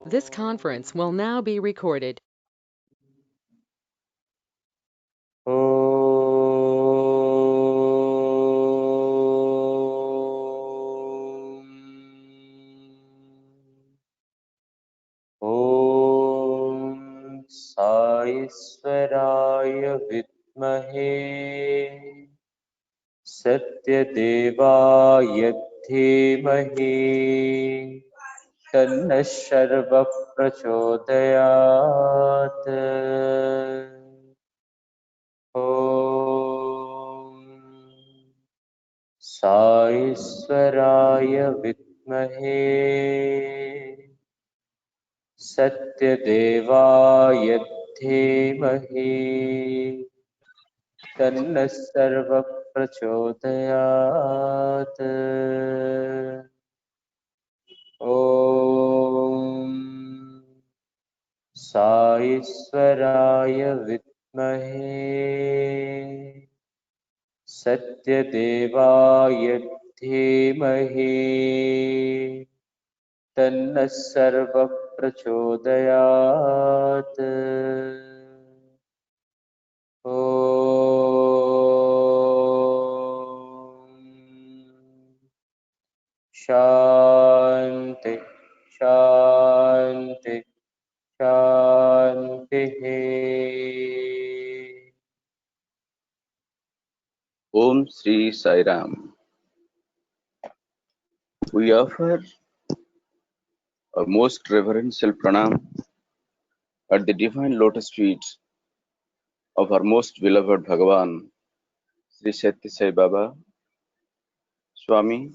This conference will now be recorded. ॐ साईश्वराय विद्महे सत्यदेवाय धीमहि तन्नः शर्वः प्रचोदयात्। ॐ साईश्वराय विद्महे सत्यदेवाय धीमहि तन्नः सर्वः प्रचोदयात्। ॐ साईश्वराय विद्महे सत्यदेवाय धीमहि तन्नः सर्वः प्रचोदयात्। ॐ शान्ति शान्ति शान्तिः। Om Sri Sai Ram. We offer a most reverential pranam at the divine lotus feet of our most beloved Bhagavan, Sri Sathya Sai Baba. Swami,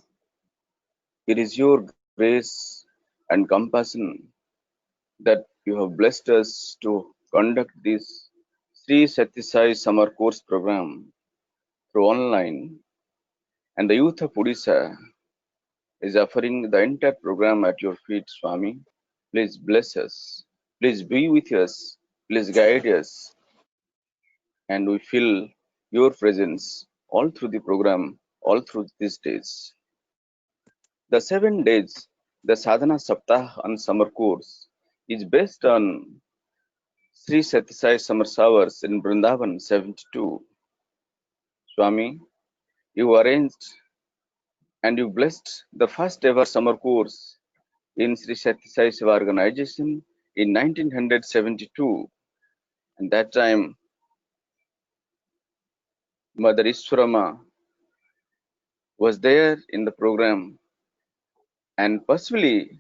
it is your grace and compassion that you have blessed us to conduct this Sri Sathya Sai Summer Course program through online, and the youth of Odisha is offering the entire program at your feet, Swami. Please bless us. Please be with us. Please guide us. And we feel your presence all through the program, all through these days. The 7 days, the Sadhana Saptah and summer course is based on Sri Satyasai Summer Showers in Vrindavan 72. Swami, you arranged and you blessed the first ever summer course in Sri Satyasai Shiva organization in 1972. And that time, Mother Ishwarama was there in the program, and possibly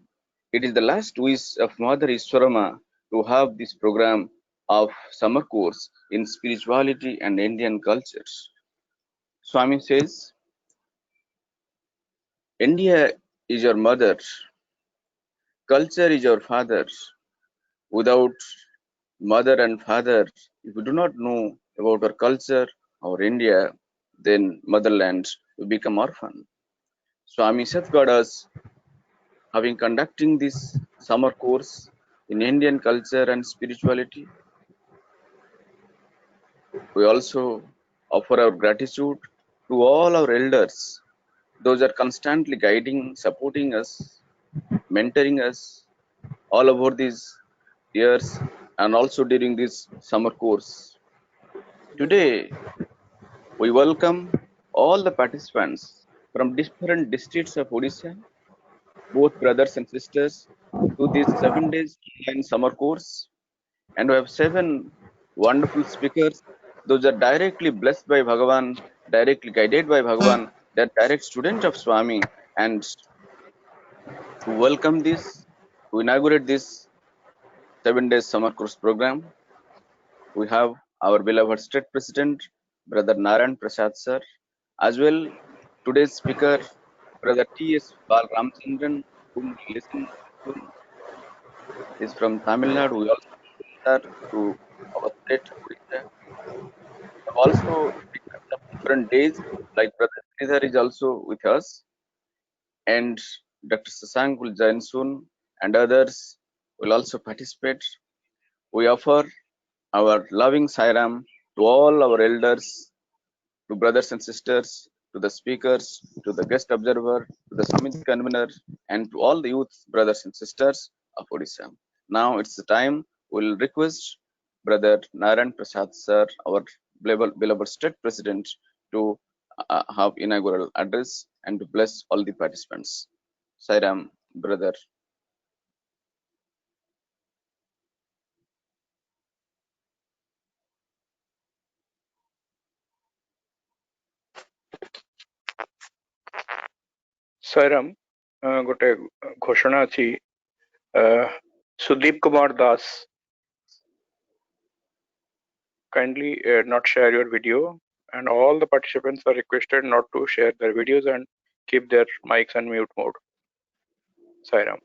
it is the last wish of Mother Ishwarama to have this program of summer course in spirituality and Indian culture. Swami says, India is your mother, culture is your father. Without mother and father, if we do not know about our culture, our India, then motherland will become orphan. Swami safeguard us having conducting this summer course in Indian culture and spirituality. We also offer our gratitude to all our elders. Those are constantly guiding, supporting us, mentoring us all over these years and also during this summer course. Today, we welcome all the participants from different districts of Odisha, both brothers and sisters, to this 7 days online summer course. And we have 7 wonderful speakers. Those are directly blessed by Bhagavan, directly guided by Bhagavan. They're direct students of Swami. And to welcome this, to inaugurate this 7 days summer course program, we have our beloved State President, Brother Narayan Prasad Sir, as well today's speaker, Brother T.S. Bal Ramchandran, whom we listen soon, is from Tamil Nadu. We also welcome to our state, Odisha. Also speakers of different days, like Brother Sridhar is also with us, and Dr. Sasank will join soon, and others will also participate. We offer our loving Sairam to all our elders, to brothers and sisters, to the speakers, to the guest observer, to the Samiti convener, and to all the youth brothers and sisters. of Odisha. Now it's the time we'll request Brother Narayan Prasad sir, our beloved state president, to have inaugural address and to bless all the participants. Sairam, brother. Sairam, ଗୋଟେ ଘୋଷଣା ଅଛି Sudeep Kumar Das, kindly not share your video, and all the participants are requested not to share their videos and keep their mics on mute mode. Sairam.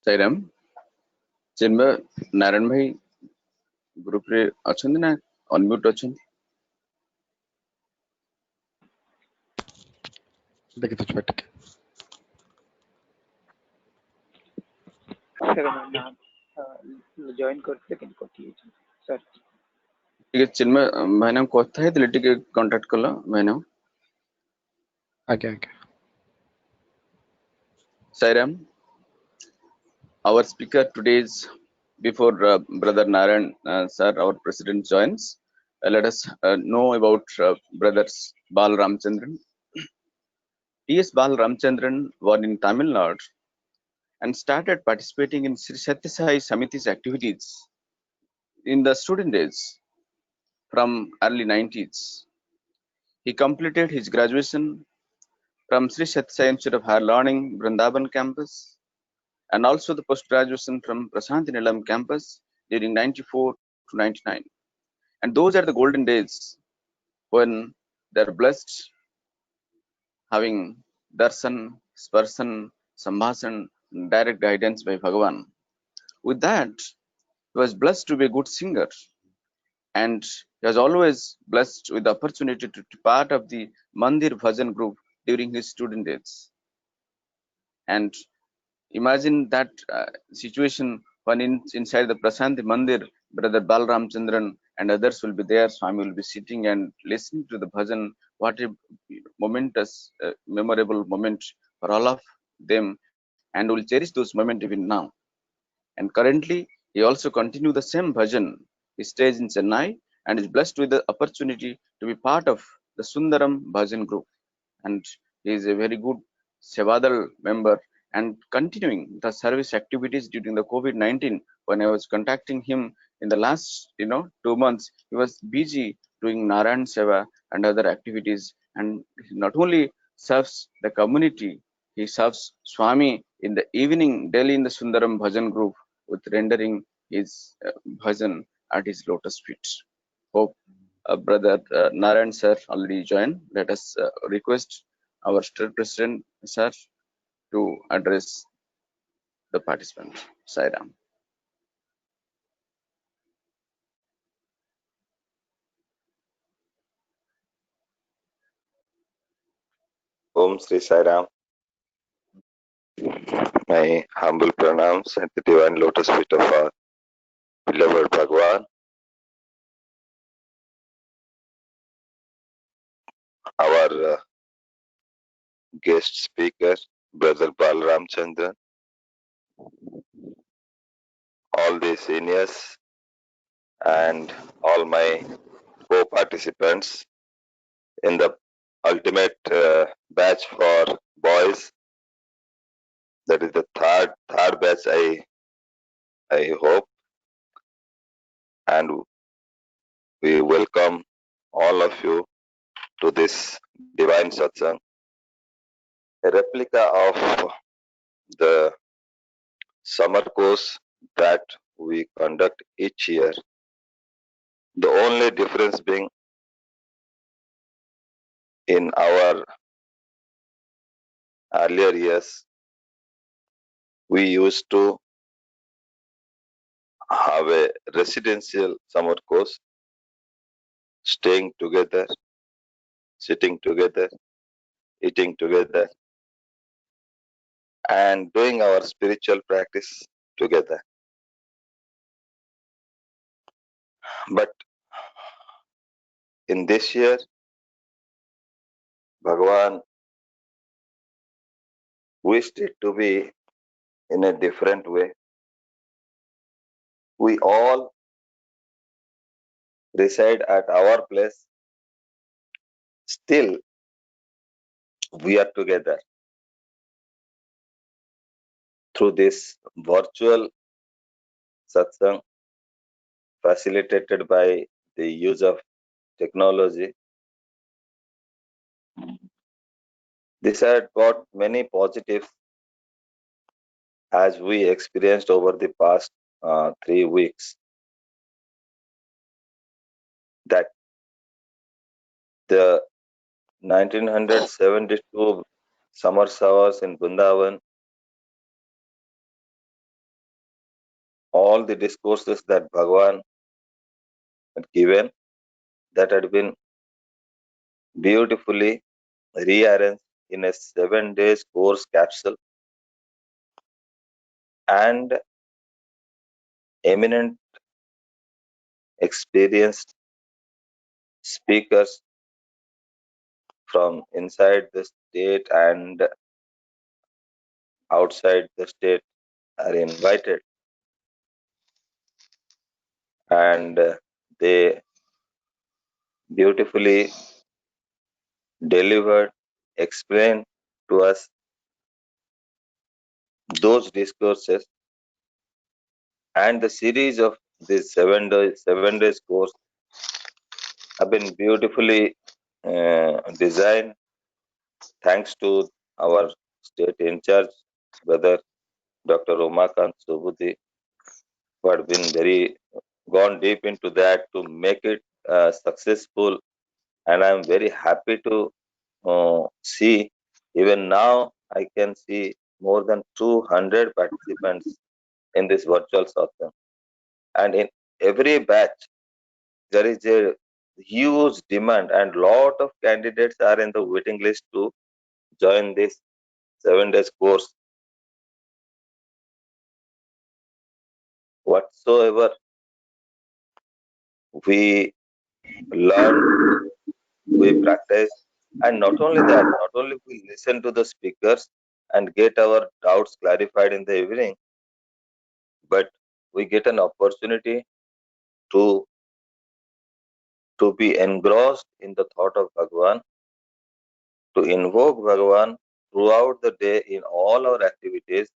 Sairam, Chinmay Narayan ଭାଇ ଗ୍ରୁପରେ ଅଛନ୍ତି ନା ଅନମ୍ୟୁଟ ଅଛନ୍ତି? देखिए तो बैठ के सर मैं जॉइन करते लेकिन कटी सर ठीक है चिन्मय भाईना କଥା ହେଇଥିଲେ ଟିକେ कांटेक्ट कलो भाईना आगे आगे Sairam, our speaker today is before Brother Narayan sir, our president joins. Let us know about brothers Bal Ramchandran. T.S. Bal Ramchandran was in Tamil Nadu and started participating in Sri Satya Sai Samiti's activities in the student days from early 90s. He completed his graduation from Sri Satya Sai Institute of Higher Learning, Vrindavan campus, and also the post-graduation from Prasanthi Nilayam campus during 94 to 99. And those are the golden days when they're blessed having darshan, sparsan, sambhasan, direct guidance by Bhagavan. With that, he was blessed to be a good singer, and he was always blessed with the opportunity to be part of the Mandir Bhajan group during his student days. And imagine that situation when inside the Prasanthi Mandir, Brother Bal Ramchandran and others will be there. Swami will be sitting and listening to the bhajan. What a momentous, memorable moment for all of them, and will cherish those moments even now. And currently, he also continue the same bhajan. He stays in Chennai and is blessed with the opportunity to be part of the Sundaram Bhajan group. And he is a very good Sevadal member and continuing the service activities during the COVID-19. When I was contacting him in the last 2 months, he was busy doing Narayan Seva and other activities, and he not only serves the community, he serves Swami in the evening daily in the Sundaram Bhajan group with rendering his bhajan at his lotus feet. Hope Brother Narayan sir already joined. Let us request our state president sir to address the participant. Sairam. Om Sri Sairam. My humble pranams at the divine lotus feet of our beloved Bhagwan. Our guest speaker, Brother Bal Ramchandran, all the seniors, and all my co-participants in the ultimate batch for boys. That is the third batch, I hope, and we welcome all of you to this divine satsang, a replica of the summer course that we conduct each year. The only difference being in our earlier years, we used to have a residential summer course, staying together, sitting together, eating together, and doing our spiritual practice together. But in this year, Bhagavan wished it to be in a different way. We all reside at our place. Still, we are together through this virtual satsang facilitated by the use of technology. This had got many positives as we experienced over the past 3 weeks. That the 1972 summer showers in Vrindavan, all the discourses that Bhagavan had given, that had been beautifully rearranged in a 7 days course capsule, and eminent experienced speakers from inside the state and outside the state are invited, and they beautifully delivered, explained to us those discourses, and the series of this 7 days course have been beautifully designed thanks to our state in charge, brother Dr. Umakant Subudhi, who had been very gone deep into that to make it successful. And I'm very happy to see, even now I can see more than 200 participants in this virtual satsang. And in every batch, there is a huge demand, and lot of candidates are in the waiting list to join this 7 days course. Whatsoever we learn, we practice, and not only that, not only we listen to the speakers and get our doubts clarified in the evening, but we get an opportunity to be engrossed in the thought of Bhagavan, to invoke Bhagavan throughout the day in all our activities,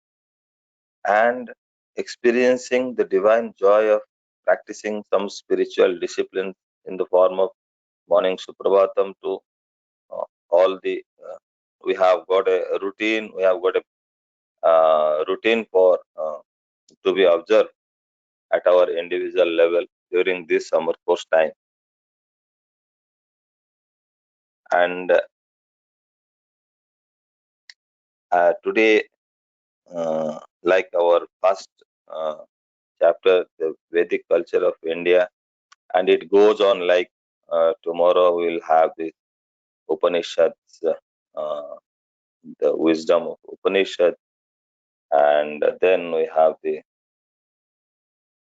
and experiencing the divine joy of practicing some spiritual discipline in the form of morning Suprabhatam to all the we have got a routine, we have got a routine for to be observed at our individual level during this summer course time. And today, like our first chapter, the Vedic culture of India, and it goes on like tomorrow we'll have the Upanishads, the wisdom of Upanishad, and then we have the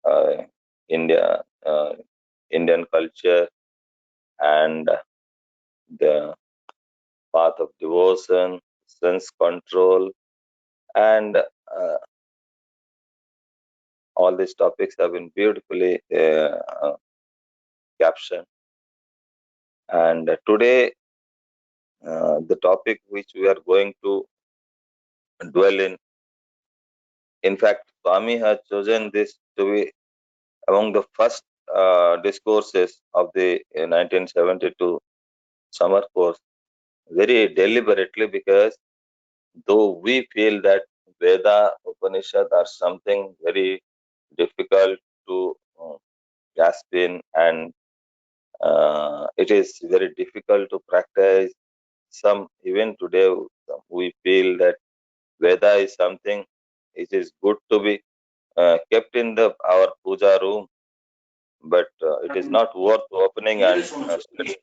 uh, India, Indian culture, and the path of devotion, sense control, and all these topics have been beautifully captioned. And today, the topic which we are going to dwell in fact, Swami has chosen this to be among the first discourses of the 1972 summer course, very deliberately, because though we feel that Veda, Upanishad are something very difficult to grasp in, and it is very difficult to practice some even today we feel that Veda is something which is good to be kept in our puja room, but it is not worth opening and studying.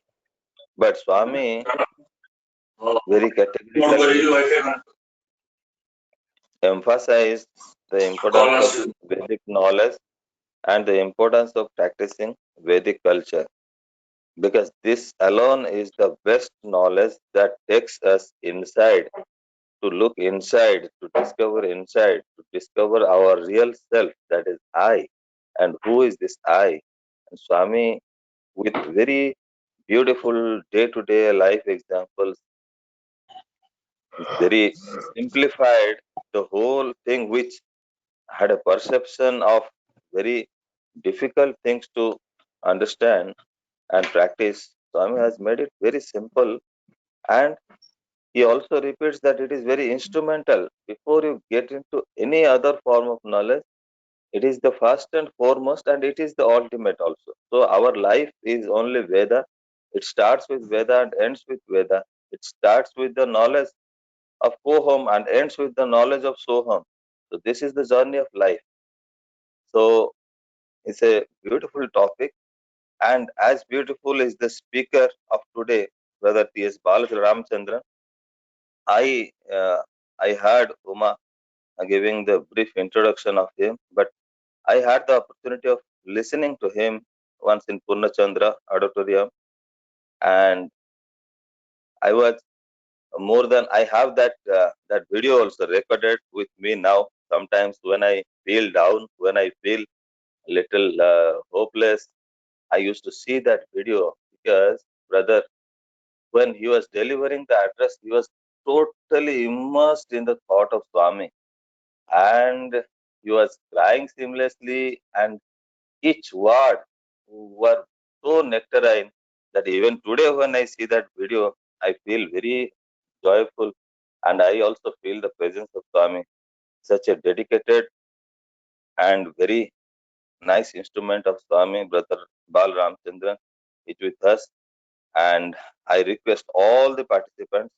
But Swami very categorically emphasized the importance of Vedic knowledge and the importance of practicing Vedic culture, because this alone is the best knowledge that takes us inside, to look inside, to discover our real self, that is I. And who is this I? And Swami, with very beautiful day-to-day life examples, very simplified the whole thing, which had a perception of very difficult things to understand and practice. Swami has made it very simple, and he also repeats that it is very instrumental. Before you get into any other form of knowledge, it is the first and foremost, and it is the ultimate also. So our life is only Veda. It starts with Veda and ends with Veda. It starts with the knowledge of Koham and ends with the knowledge of Soham. So this is the journey of life. So it's a beautiful topic, and as beautiful is the speaker of today, Brother T.S. Balaji Ramchandran. I heard Uma giving the brief introduction of him, but I had the opportunity of listening to him once in Purnachandra Auditorium, and I was more than I have that video also recorded with me now. Sometimes when I feel down, when I feel little hopeless, I used to see that video, because brother, when he was delivering the address, he was totally immersed in the thought of Swami, and he was crying seamlessly, and each word were so nectarine that even today when I see that video, I feel very joyful, and I also feel the presence of Swami. Such a dedicated and very nice instrument of Swami, Brother Bal Ramchandran, is with us, and I request all the participants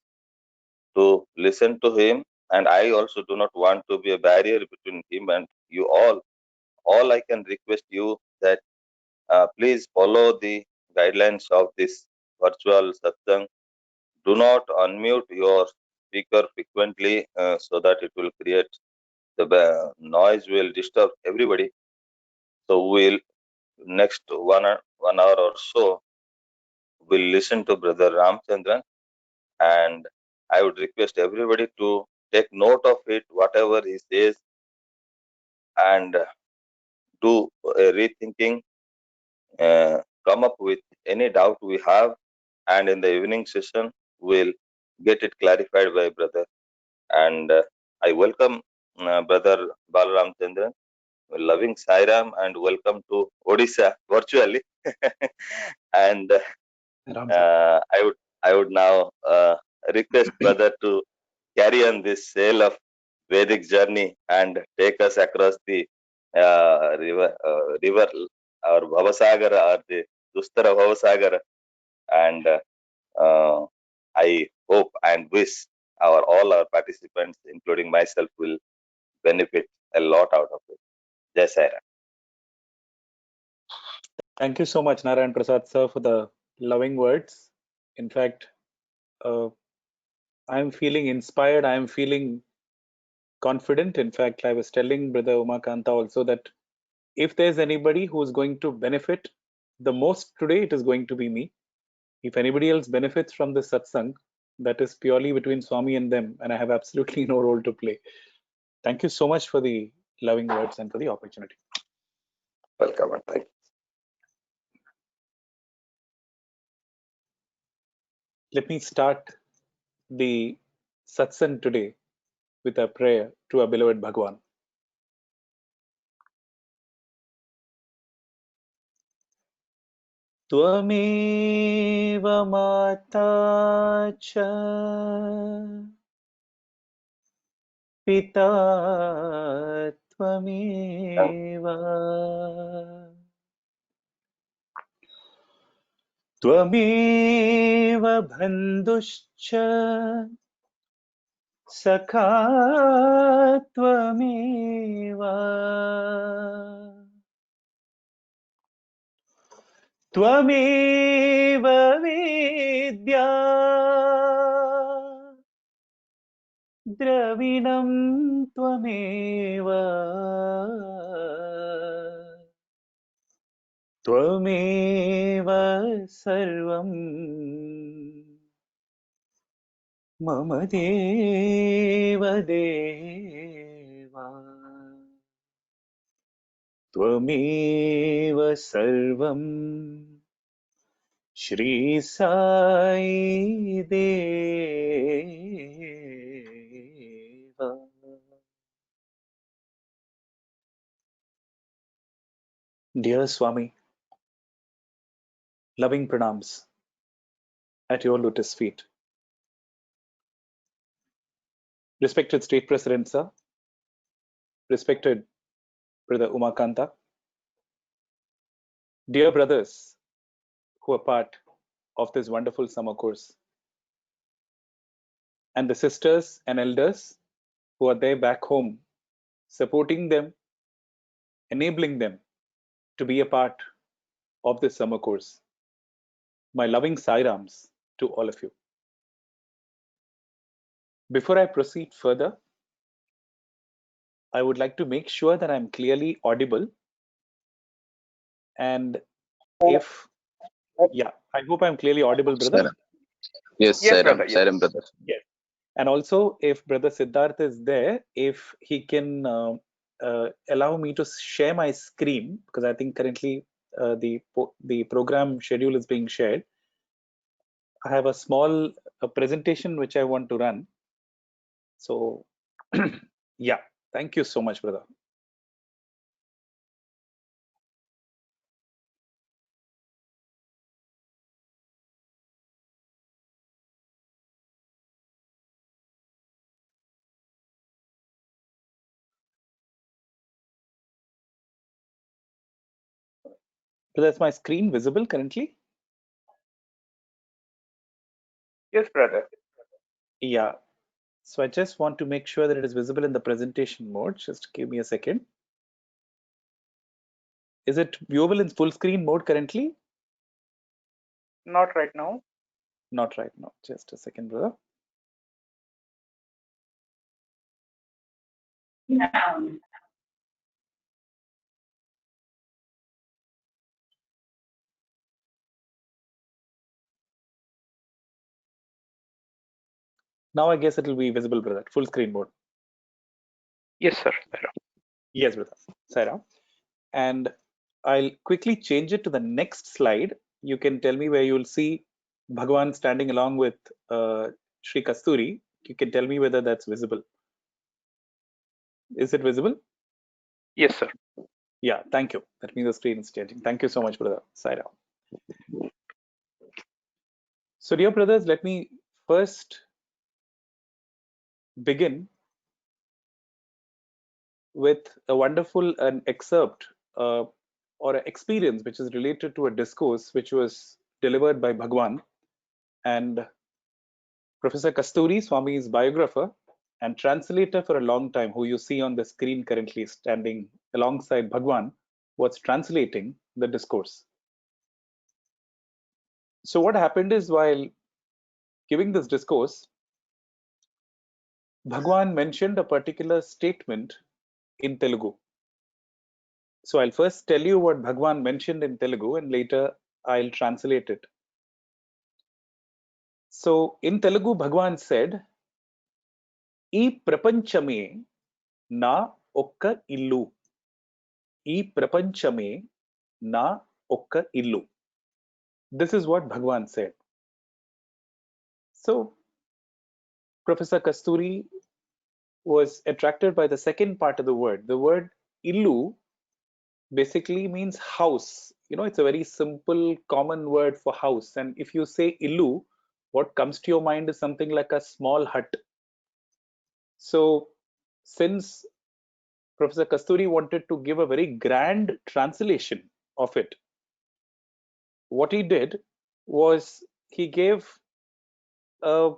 to listen to him, and I also do not want to be a barrier between him and you all. All I can request you that please follow the guidelines of this virtual satsang. Do not unmute your speaker frequently, so that it will create the noise will disturb everybody. So we'll next 1 hour or so we'll listen to Brother Ramchandran, and I would request everybody to take note of it, whatever he says, and do rethinking, come up with any doubt we have, and in the evening session we'll get it clarified by brother. And I welcome Brother Balaram Chandran, loving Sairam, and welcome to Odisha virtually. And I would now request brother to carry on this sail of Vedic journey and take us across the river or Bhavasagara, or the Dustara Bhavasagara. And I hope and wish all our participants, including myself, will benefit a lot out of it. Jai Sai Ram. Thank you so much, Narayan Prasad sir, for the loving words. In fact, I'm feeling inspired. I'm feeling confident. In fact, I was telling Brother Umakanta also that if there's anybody who's going to benefit the most today, it is going to be me. If anybody else benefits from this satsang, that is purely between Swami and them, and I have absolutely no role to play. Thank you so much for the loving words and for the opportunity. Welcome and thank you. Let me start the satsang today with a prayer to our beloved Bhagwan. Tvameva mata cha pita tvameva त्वमेव बन्धुश्च सखा त्वमेव त्वमेव वेद्या द्रविणं त्वमेव त्वमेव सर्वं मम देव देवा त्वमेव सर्वं श्री साई देवा. Dear Swami, loving pranams at your lotus feet. Respected State President, sir. Respected Brother Umakanta. Dear brothers who are part of this wonderful summer course. And the sisters and elders who are there back home, supporting them, enabling them to be a part of this summer course. My loving Sairams to all of you. Before I proceed further, I would like to make sure that I'm clearly audible. And if, yeah, I hope I'm clearly audible, brother. Sairam. Yes, Yes, Sairam, brother, yes. Sairam, brother. Yes. And also, if Brother Siddharth is there, if he can allow me to share my screen, because I think currently the program schedule is being shared. I have a small presentation which I want to run. So, yeah, thank you so much, brother. Brother, is my screen visible currently? Yes, brother. Yeah. So I just want to make sure that it is visible in the presentation mode. Just give me a second. Is it viewable in full screen mode currently? Not right now. Not right now. Just a second, brother. Now I guess it will be visible, brother. Full screen mode. Yes, sir. Yes, brother. Saira. And I'll quickly change it to the next slide. You can tell me where you'll see Bhagwan standing along with Sri Kasturi. You can tell me whether that's visible. Is it visible? Yes, sir. Yeah, thank you. That means the screen is changing. Thank you so much, brother. Saira. So, dear brothers, let me first begin with a wonderful an excerpt or an experience which is related to a discourse which was delivered by Bhagwan, and Professor Kasturi, Swami's biographer and translator for a long time, who you see on the screen currently standing alongside Bhagwan, was translating the discourse. So what happened is, while giving this discourse, Bhagwan mentioned a particular statement in Telugu. So I'll first tell you what Bhagwan mentioned in Telugu and later I'll translate it. So in Telugu, Bhagwan said, "Ee prapanchame na okka illu. Ee prapanchame na okka illu." This is what Bhagwan said. So Professor Kasturi was attracted by the second part of the word. The word illu basically means house. You know, it's a very simple, common word for house. And if you say illu, what comes to your mind is something like a small hut. So since Professor Kasturi wanted to give a very grand translation of it, what he did was he gave a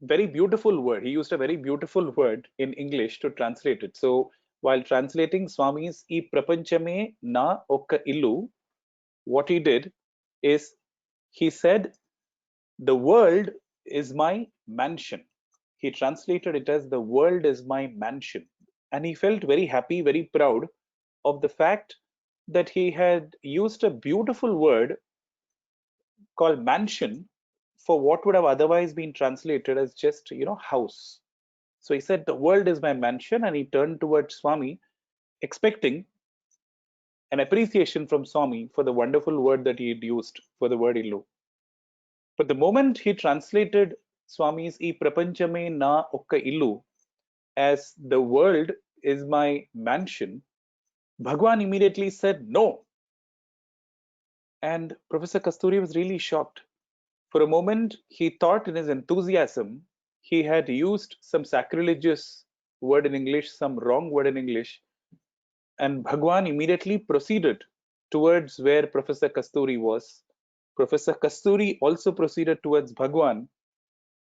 very beautiful word. He used a very beautiful word in English to translate it. So while translating Swami's "E prapanchame na okka illu," what he did is he said, "The world is my mansion." He translated it as "the world is my mansion." And he felt very happy, very proud of the fact that he had used a beautiful word called mansion for what would have otherwise been translated as just, house. So he said, "The world is my mansion," and he turned towards Swami, expecting an appreciation from Swami for the wonderful word that he had used for the word illu. But the moment he translated Swami's "E prapanchame na okka illu" as "the world is my mansion," Bhagwan immediately said no. And Professor Kasturi was really shocked. For a moment, he thought in his enthusiasm he had used some sacrilegious word in English, some wrong word in English, and Bhagwan immediately proceeded towards where Professor Kasturi was. Professor Kasturi also proceeded towards Bhagwan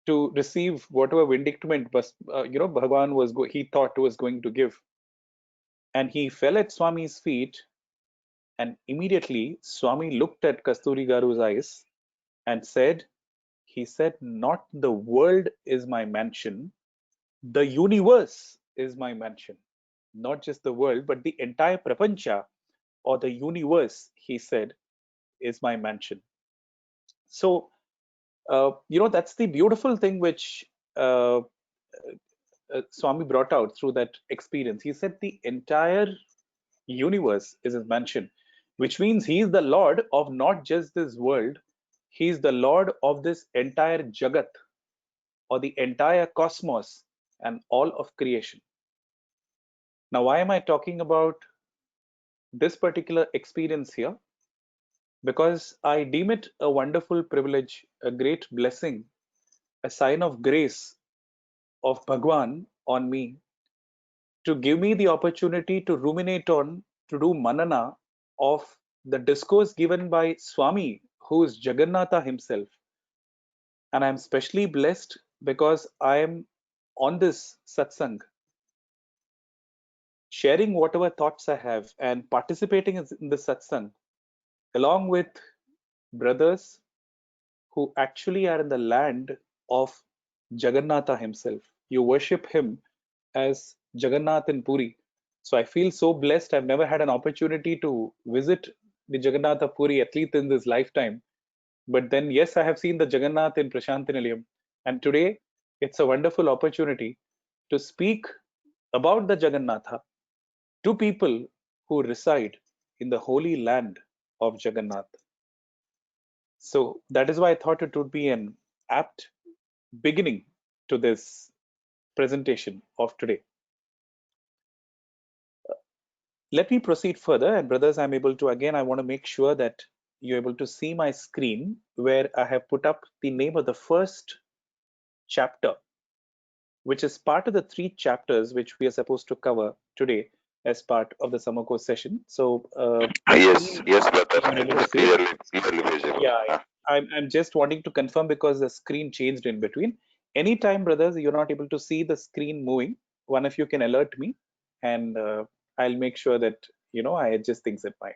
to receive whatever vindictment Bhagwan he thought was going to give. And he fell at Swami's feet, and immediately Swami looked at Kasturi Garu's eyes and said, he said, "Not the world is my mansion, the universe is my mansion." Not just the world, but the entire prapancha or the universe, he said, is my mansion. So, that's the beautiful thing which Swami brought out through that experience. He said the entire universe is his mansion, which means he is the Lord of not just this world, he is the Lord of this entire Jagat or the entire cosmos and all of creation. Now, why am I talking about this particular experience here? Because I deem it a wonderful privilege, a great blessing, a sign of grace of Bhagwan on me to give me the opportunity to ruminate on, to do manana of the discourse given by Swami, who is Jagannatha himself. And I'm specially blessed because I am on this satsang, sharing whatever thoughts I have and participating in the satsang along with brothers who actually are in the land of Jagannatha himself. You worship him as Jagannath in Puri. So I feel so blessed. I've never had an opportunity to visit the Jagannatha Puri, at least in this lifetime. But then, yes, I have seen the Jagannath in Prashantinilayam. And today, it's a wonderful opportunity to speak about the Jagannatha to people who reside in the holy land of Jagannath. So that is why I thought it would be an apt beginning to this presentation of today. Let me proceed further, and brothers, I'm able to, again, I want to make sure that you're able to see my screen where I have put up the name of the first chapter, which is part of the 3 chapters which we are supposed to cover today as part of the summer course session. So Yes, brother. I'm able to see Clearly visible. yeah, I'm just wanting to confirm because the screen changed in between. Anytime, brothers, you're not able to see the screen moving, one of you can alert me, and I'll make sure that I adjust things at mine.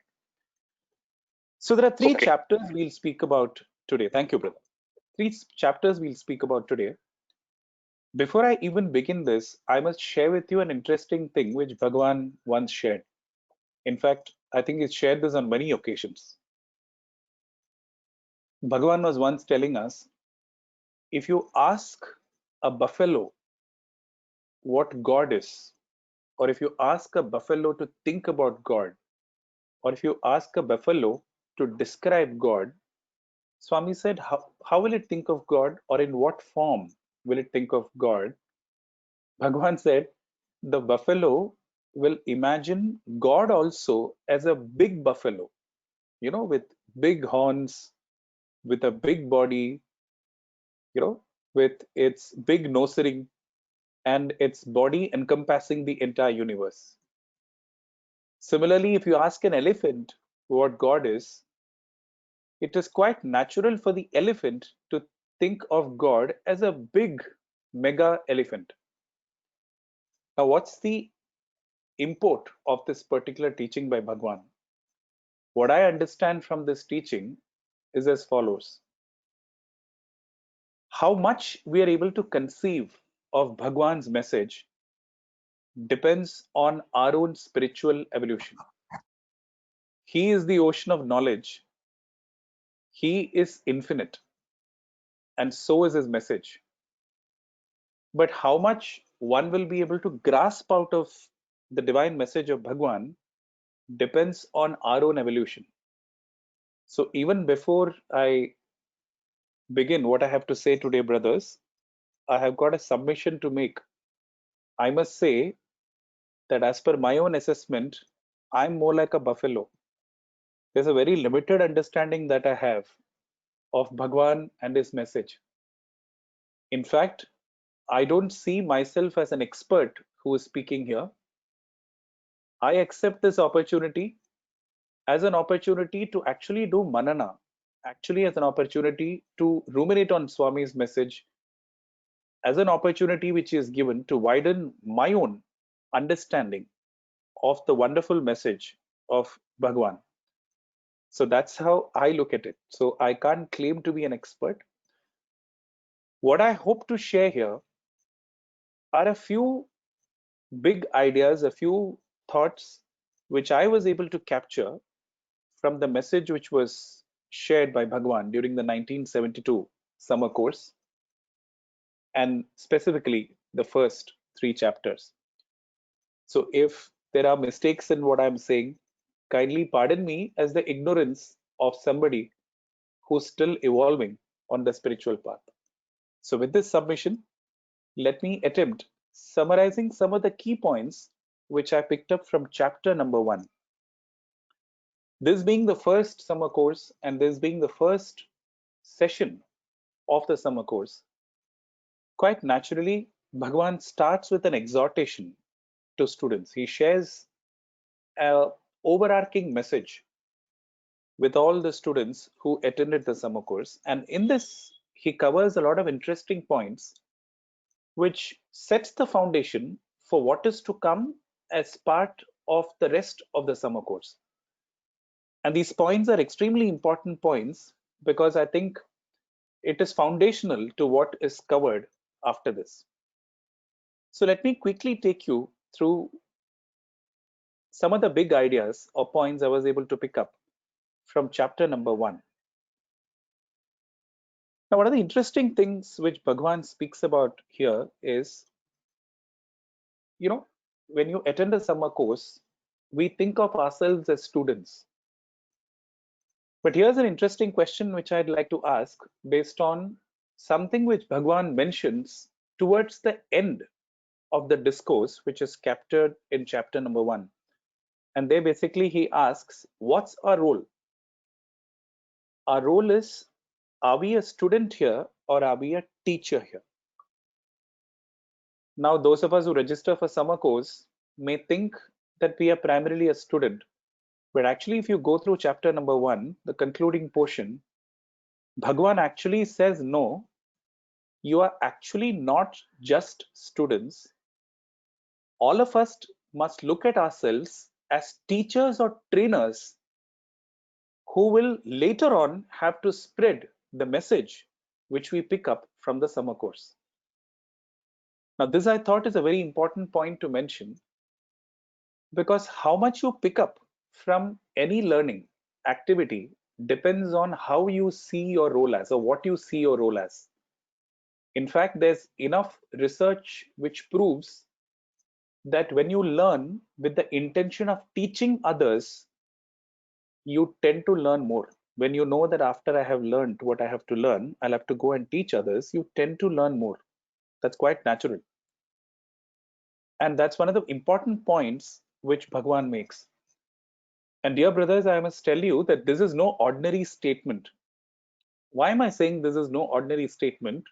So there are 3 Okay. chapters we'll speak about today. Thank you, brother. 3 chapters we'll speak about today. Before I even begin this, I must share with you an interesting thing which Bhagwan once shared. In fact, I think he's shared this on many occasions. Bhagwan was once telling us, if you ask a buffalo what God is, or if you ask a buffalo to think about God, or if you ask a buffalo to describe God, Swami said, how will it think of God, or in what form will it think of God? Bhagwan said, the buffalo will imagine God also as a big buffalo, with big horns, with a big body, with its big nose ring and its body encompassing the entire universe. Similarly, if you ask an elephant what God is, it is quite natural for the elephant to think of God as a big mega elephant. Now, what's the import of this particular teaching by Bhagwan? What I understand from this teaching is as follows. How much we are able to conceive of Bhagwan's message depends on our own spiritual evolution. He is the ocean of knowledge. He is infinite, and so is his message. But how much one will be able to grasp out of the divine message of Bhagwan depends on our own evolution. So even before I begin what I have to say today, brothers, I have got a submission to make. I must say that as per my own assessment, I'm more like a buffalo. There's a very limited understanding that I have of Bhagwan and his message. In fact, I don't see myself as an expert who is speaking here. I accept this opportunity as an opportunity to actually do manana, actually as an opportunity to ruminate on Swami's message, as an opportunity which is given to widen my own understanding of the wonderful message of Bhagwan. So that's how I look at it. So I can't claim to be an expert. What I hope to share here are a few big ideas, a few thoughts which I was able to capture from the message which was shared by Bhagwan during the 1972 summer course, and specifically the first 3 chapters. So if there are mistakes in what I'm saying, kindly pardon me as the ignorance of somebody who's still evolving on the spiritual path. So with this submission, let me attempt summarizing some of the key points which I picked up from chapter number 1. This being the first summer course and this being the first session of the summer course, quite naturally, Bhagwan starts with an exhortation to students. He shares an overarching message with all the students who attended the summer course. And in this, he covers a lot of interesting points which sets the foundation for what is to come as part of the rest of the summer course. And these points are extremely important points because I think it is foundational to what is covered after this. So let me quickly take you through some of the big ideas or points I was able to pick up from chapter number 1. Now, one of the interesting things which Bhagwan speaks about here is, when you attend a summer course, we think of ourselves as students. But here's an interesting question which I'd like to ask based on something which Bhagwan mentions towards the end of the discourse, which is captured in chapter number 1. And there basically he asks, what's our role? Our role is, are we a student here or are we a teacher here? Now, those of us who register for summer course may think that we are primarily a student. But actually, if you go through chapter number 1, the concluding portion, Bhagwan actually says, no, you are actually not just students. All of us must look at ourselves as teachers or trainers who will later on have to spread the message which we pick up from the summer course. Now, this I thought is a very important point to mention, because how much you pick up from any learning activity depends on how you see your role as, or what you see your role as. In fact, there's enough research which proves that when you learn with the intention of teaching others, you tend to learn more. When you know that after I have learned what I have to learn, I'll have to go and teach others, you tend to learn more. That's quite natural. And that's one of the important points which Bhagwan makes. And dear brothers, I must tell you that this is no ordinary statement. Why am I saying this is no ordinary statement?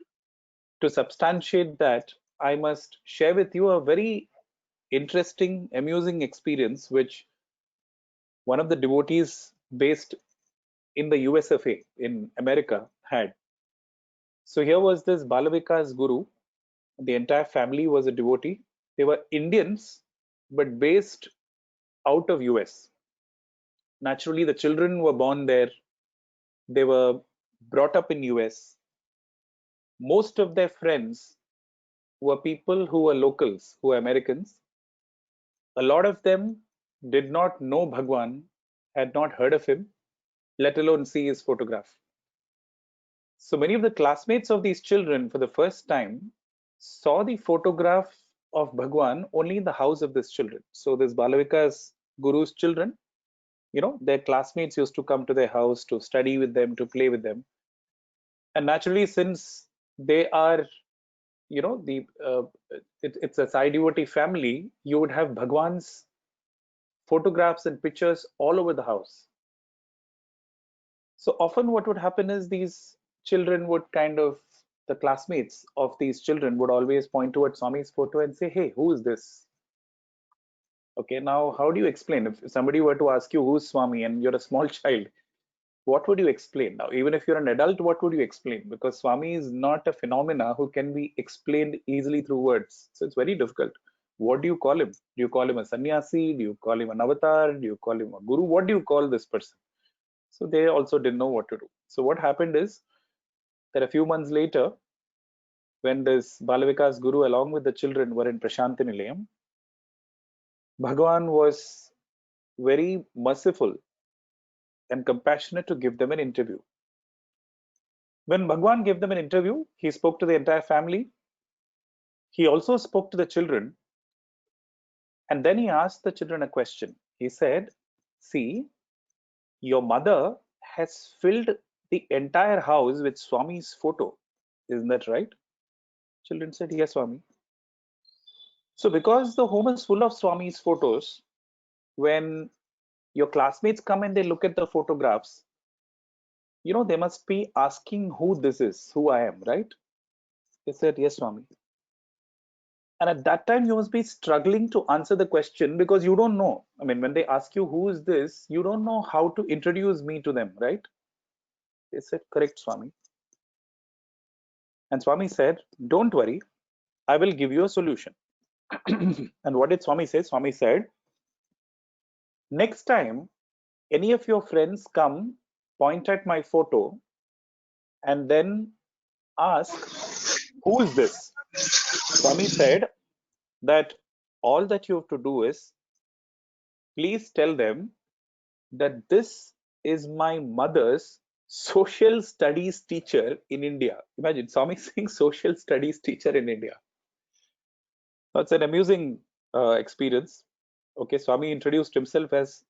To substantiate that, I must share with you a very interesting, amusing experience which one of the devotees based in the USFA in America had. So here was this Balavikas guru. The entire family was a devotee. They were Indians, but based out of US. Naturally, the children were born there. They were brought up in US. Most of their friends were people who were locals, who were Americans. A lot of them did not know Bhagwan, had not heard of him, let alone see his photograph. So many of the classmates of these children for the first time saw the photograph of Bhagwan only in the house of these children. So this Balavika's guru's children, their classmates used to come to their house to study with them, to play with them. And naturally, since they are, it's a Sai devotee family, you would have Bhagwan's photographs and pictures all over the house. So often what would happen is these children would the classmates of these children would always point towards Swami's photo and say, hey, who is this? Okay, now how do you explain? If somebody were to ask you who's Swami and you're a small child, what would you explain? Now, even if you're an adult, what would you explain? Because Swami is not a phenomena who can be explained easily through words. So it's very difficult. What do you call him? Do you call him a sannyasi? Do you call him an avatar? Do you call him a guru? What do you call this person? So they also didn't know what to do. So what happened is that a few months later, when this Balavika's guru along with the children were in Prashanti Nilayam, Bhagwan was very merciful and compassionate to give them an interview. When Bhagwan gave them an interview, he spoke to the entire family. He also spoke to the children. And then he asked the children a question. He said, see, your mother has filled the entire house with Swami's photo. Isn't that right? Children said, yes, Swami. So because the home is full of Swami's photos, when your classmates come and they look at the photographs, they must be asking who this is, who I am, right? They said, yes, Swami. And at that time, you must be struggling to answer the question because you don't know. I mean, when they ask you, who is this? You don't know how to introduce me to them, right? They said, correct, Swami. And Swami said, don't worry, I will give you a solution. And what did Swami say? Swami said, next time any of your friends come, point at my photo, and then ask, who is this? Swami said that all that you have to do is, please tell them that this is my mother's social studies teacher in India. Imagine Swami saying social studies teacher in India. That's an amusing experience. Okay, Swami introduced himself as,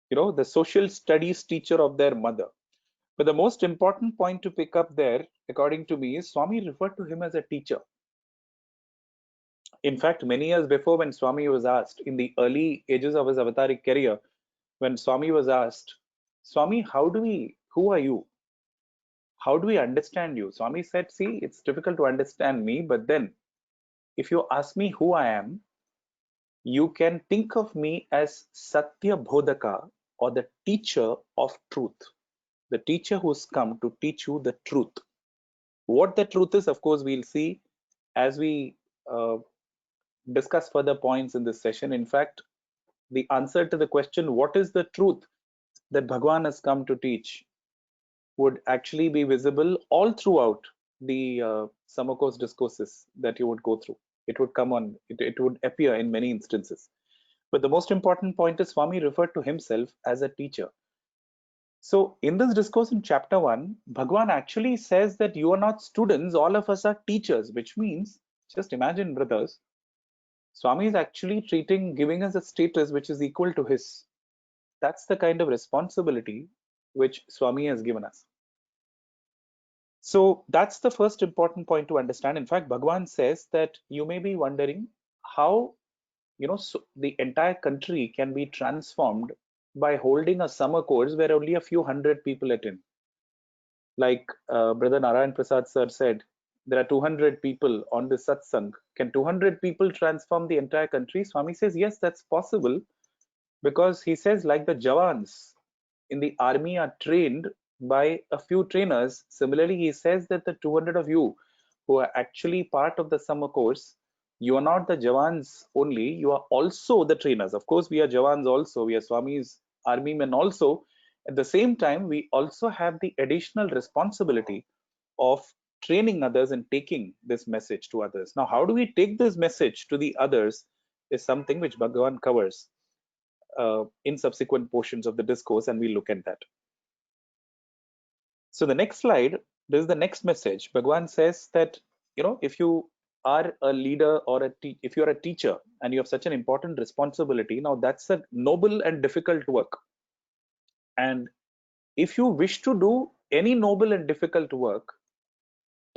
the social studies teacher of their mother. But the most important point to pick up there, according to me, is Swami referred to him as a teacher. In fact, many years before, when Swami was asked, in the early ages of his avataric career, when Swami was asked, Swami, who are you? How do we understand you? Swami said, see, it's difficult to understand me, but then if you ask me who I am, you can think of me as Satya Bodhaka, or the teacher of truth, the teacher who's come to teach you the truth. What the truth is, of course, we'll see as we discuss further points in this session. In fact, the answer to the question, what is the truth that Bhagwan has come to teach, would actually be visible all throughout the summer course discourses that you would go through. It would come on, it would appear in many instances. But the most important point is Swami referred to himself as a teacher. So in this discourse in chapter 1, Bhagwan actually says that you are not students, all of us are teachers, which means, just imagine, brothers, Swami is actually giving us a status which is equal to his. That's the kind of responsibility which Swami has given us. So that's the first important point to understand. In fact, Bhagwan says that you may be wondering how, the entire country can be transformed by holding a summer course where only a few hundred people attend. Like Brother Narayan Prasad sir said, there are 200 people on this satsang. Can 200 people transform the entire country? Swami says, yes, that's possible, because he says, like the Jawans in the army are trained by a few trainers. Similarly, he says that the 200 of you who are actually part of the summer course, you are not the Jawans only, you are also the trainers. Of course, we are Jawans also, we are Swami's army men also. At the same time, we also have the additional responsibility of training others and taking this message to others. Now, how do we take this message to the others is something which Bhagavan covers in subsequent portions of the discourse, and we look at that. So the next slide, this is the next message. Bhagavan says that, if you are a leader or if you're a teacher and you have such an important responsibility, now that's a noble and difficult work. And if you wish to do any noble and difficult work,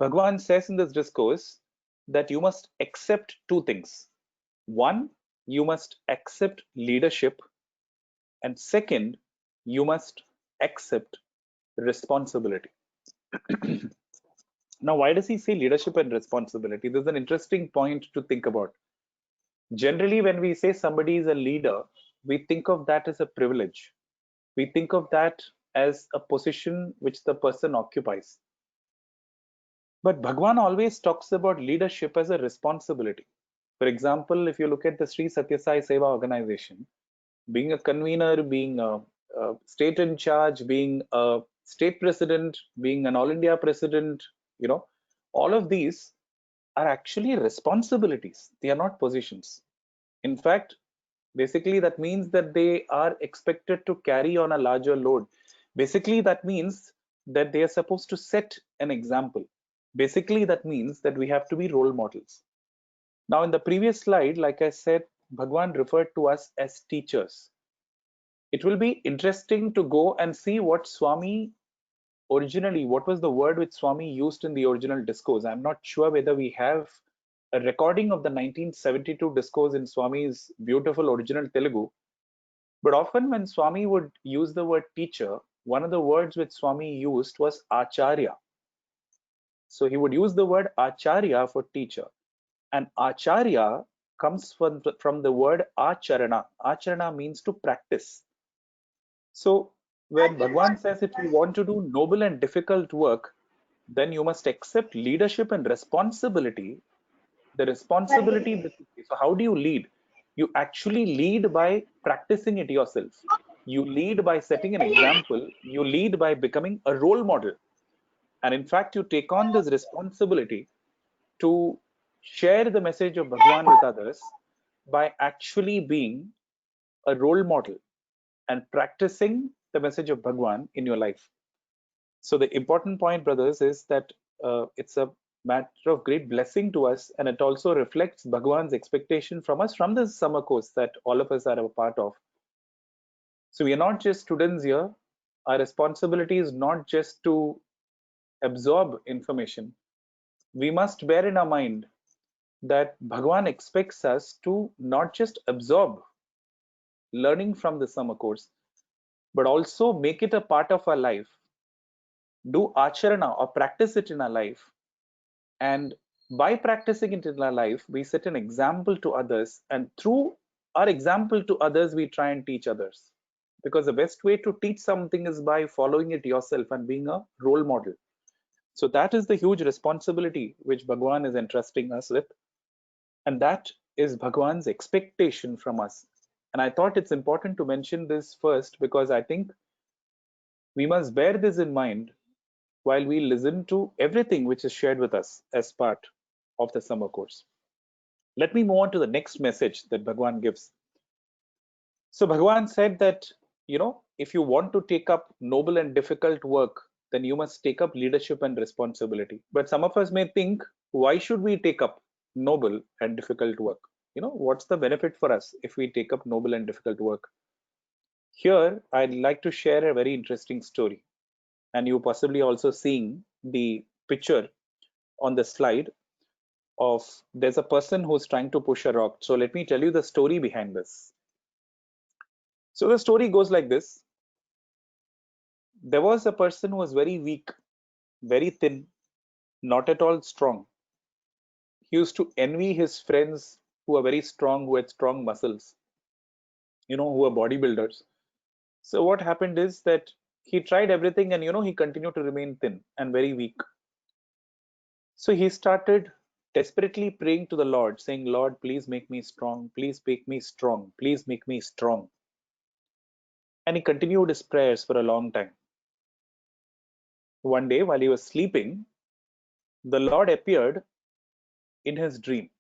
Bhagavan says in this discourse that you must accept two things. One, you must accept leadership. And second, you must accept responsibility. Now, why does he say leadership and responsibility? There's an interesting point to think about. Generally, when we say somebody is a leader, we think of that as a privilege. We think of that as a position which the person occupies. But Bhagavan always talks about leadership as a responsibility. For example, if you look at the Sri Satya Sai Seva organization, being a convener, being a state in charge, being a state president, being an all India president, all of these are actually responsibilities. They are not positions. In fact, basically that means that they are expected to carry on a larger load. Basically that means that they are supposed to set an example. Basically that means that we have to be role models. Now in the previous slide, like I said, Bhagavan referred to us as teachers. It will be interesting to go and see what Swami originally, what was the word which Swami used in the original discourse. I'm not sure whether we have a recording of the 1972 discourse in Swami's beautiful original Telugu. But often when Swami would use the word teacher, one of the words which Swami used was acharya. So he would use the word acharya for teacher. And acharya comes from the word acharana. Acharana means to practice. So when Bhagavan says if you want to do noble and difficult work, then you must accept leadership and responsibility. The responsibility. So how do you lead? You actually lead by practicing it yourself. You lead by setting an example. You lead by becoming a role model. And in fact, you take on this responsibility to share the message of Bhagavan with others by actually being a role model and practicing the message of Bhagavan in your life. So the important point, brothers, is that it's a matter of great blessing to us, and it also reflects Bhagavan's expectation from us from this summer course that all of us are a part of. So we are not just students here. Our responsibility is not just to absorb information. We must bear in our mind that Bhagavan expects us to not just absorb learning from the summer course, but also make it a part of our life, do acharana or practice it in our life. And by practicing it in our life, we set an example to others, and through our example to others, we try and teach others. Because the best way to teach something is by following it yourself and being a role model. So that is the huge responsibility which Bhagavan is entrusting us with. And that is Bhagavan's expectation from us. And I thought it's important to mention this first because I think we must bear this in mind while we listen to everything which is shared with us as part of the summer course. Let me move on to the next message that Bhagavan gives. So Bhagavan said that, if you want to take up noble and difficult work, then you must take up leadership and responsibility. But some of us may think, why should we take up noble and difficult work? What's the benefit for us if we take up noble and difficult work? Here, I'd like to share a very interesting story. And you possibly also seeing the picture on the slide of there's a person who's trying to push a rock. So let me tell you the story behind this. So the story goes like this. There was a person who was very weak, very thin, not at all strong. He used to envy his friends who are very strong, who had strong muscles, who are bodybuilders. So what happened is that he tried everything, and he continued to remain thin and very weak. So he started desperately praying to the Lord, saying, Lord, please make me strong, please make me strong, please make me strong. And he continued his prayers for a long time. One day, while he was sleeping, the Lord appeared in his dream.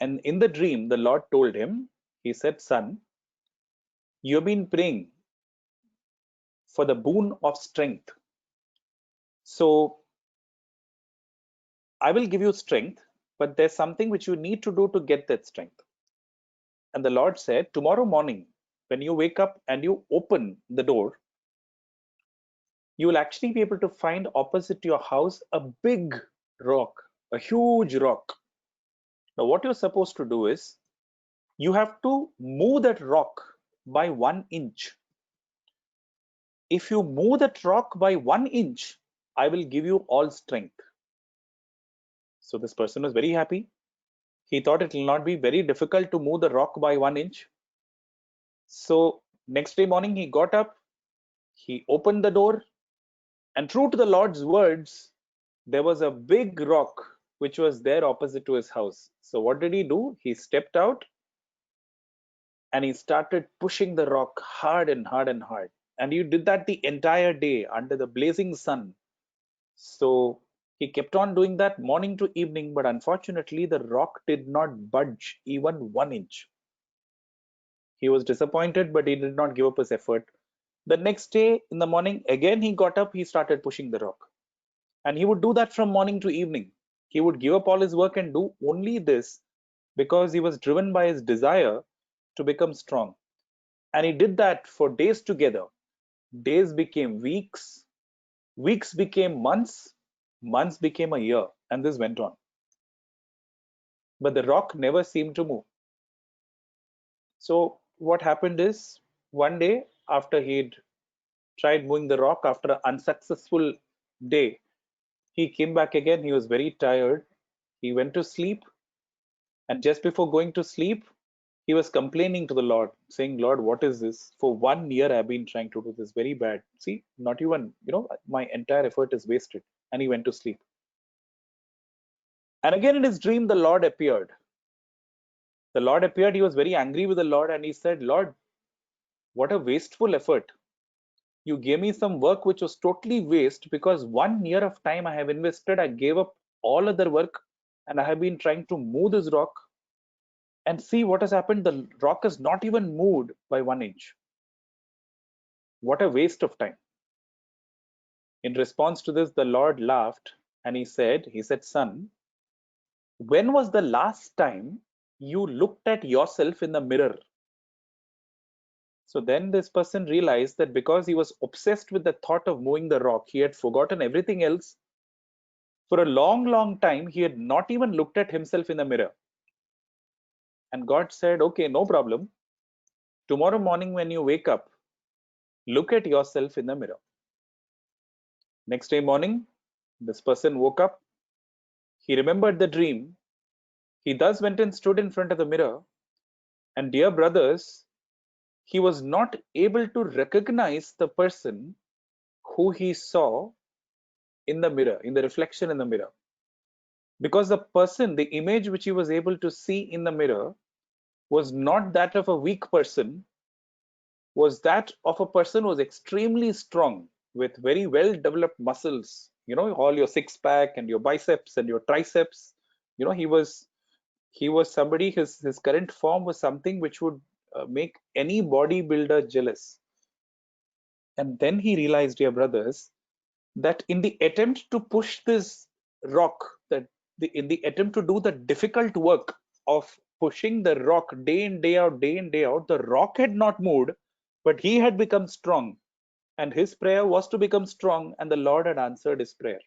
And in the dream, the Lord told him, he said, son, you've been praying for the boon of strength. So I will give you strength, but there's something which you need to do to get that strength. And the Lord said, tomorrow morning, when you wake up and you open the door, you will actually be able to find opposite your house a big rock, a huge rock. Now, what you're supposed to do is you have to move that rock by 1 inch. If you move that rock by 1 inch, I will give you all strength. So this person was very happy. He thought it will not be very difficult to move the rock by 1 inch. So next day morning, he got up, he opened the door, and true to the Lord's words, there was a big rock which was there opposite to his house. So what did he do? He stepped out and he started pushing the rock hard and hard and hard. And he did that the entire day under the blazing sun. So he kept on doing that morning to evening, but unfortunately, the rock did not budge even 1 inch. He was disappointed, but he did not give up his effort. The next day in the morning, again he got up, he started pushing the rock. And he would do that from morning to evening. He would give up all his work and do only this because he was driven by his desire to become strong. And he did that for days together. Days became weeks, weeks became months, months became a year, and this went on. But the rock never seemed to move. So what happened is, one day after he'd tried moving the rock after an unsuccessful day, he came back again. He was very tired. He went to sleep. And just before going to sleep, he was complaining to the Lord, saying, Lord, what is this? For 1 year, I've been trying to do this very bad. See, not even, my entire effort is wasted. And he went to sleep. And again in his dream, the Lord appeared. The Lord appeared. He was very angry with the Lord. And he said, Lord, what a wasteful effort. You gave me some work which was totally waste because 1 year of time I have invested. I gave up all other work and I have been trying to move this rock. And see what has happened. The rock is not even moved by 1 inch. What a waste of time. In response to this, the Lord laughed and he said, son, when was the last time you looked at yourself in the mirror? So then this person realized that because he was obsessed with the thought of moving the rock, he had forgotten everything else. For a long, long time, he had not even looked at himself in the mirror. And God said, okay, no problem. Tomorrow morning when you wake up, look at yourself in the mirror. Next day morning, this person woke up. He remembered the dream. He thus went and stood in front of the mirror. And dear brothers, he was not able to recognize the person who he saw in the mirror, in the reflection in the mirror. Because the person, the image which he was able to see in the mirror was not that of a weak person, was that of a person who was extremely strong with very well developed muscles, all your six pack and your biceps and your triceps. He was somebody, his current form was something which would make any bodybuilder jealous. And then he realized, dear brothers, that in the attempt to push this rock, in the attempt to do the difficult work of pushing the rock day in, day out, the rock had not moved, but he had become strong. And his prayer was to become strong, and the Lord had answered his prayer.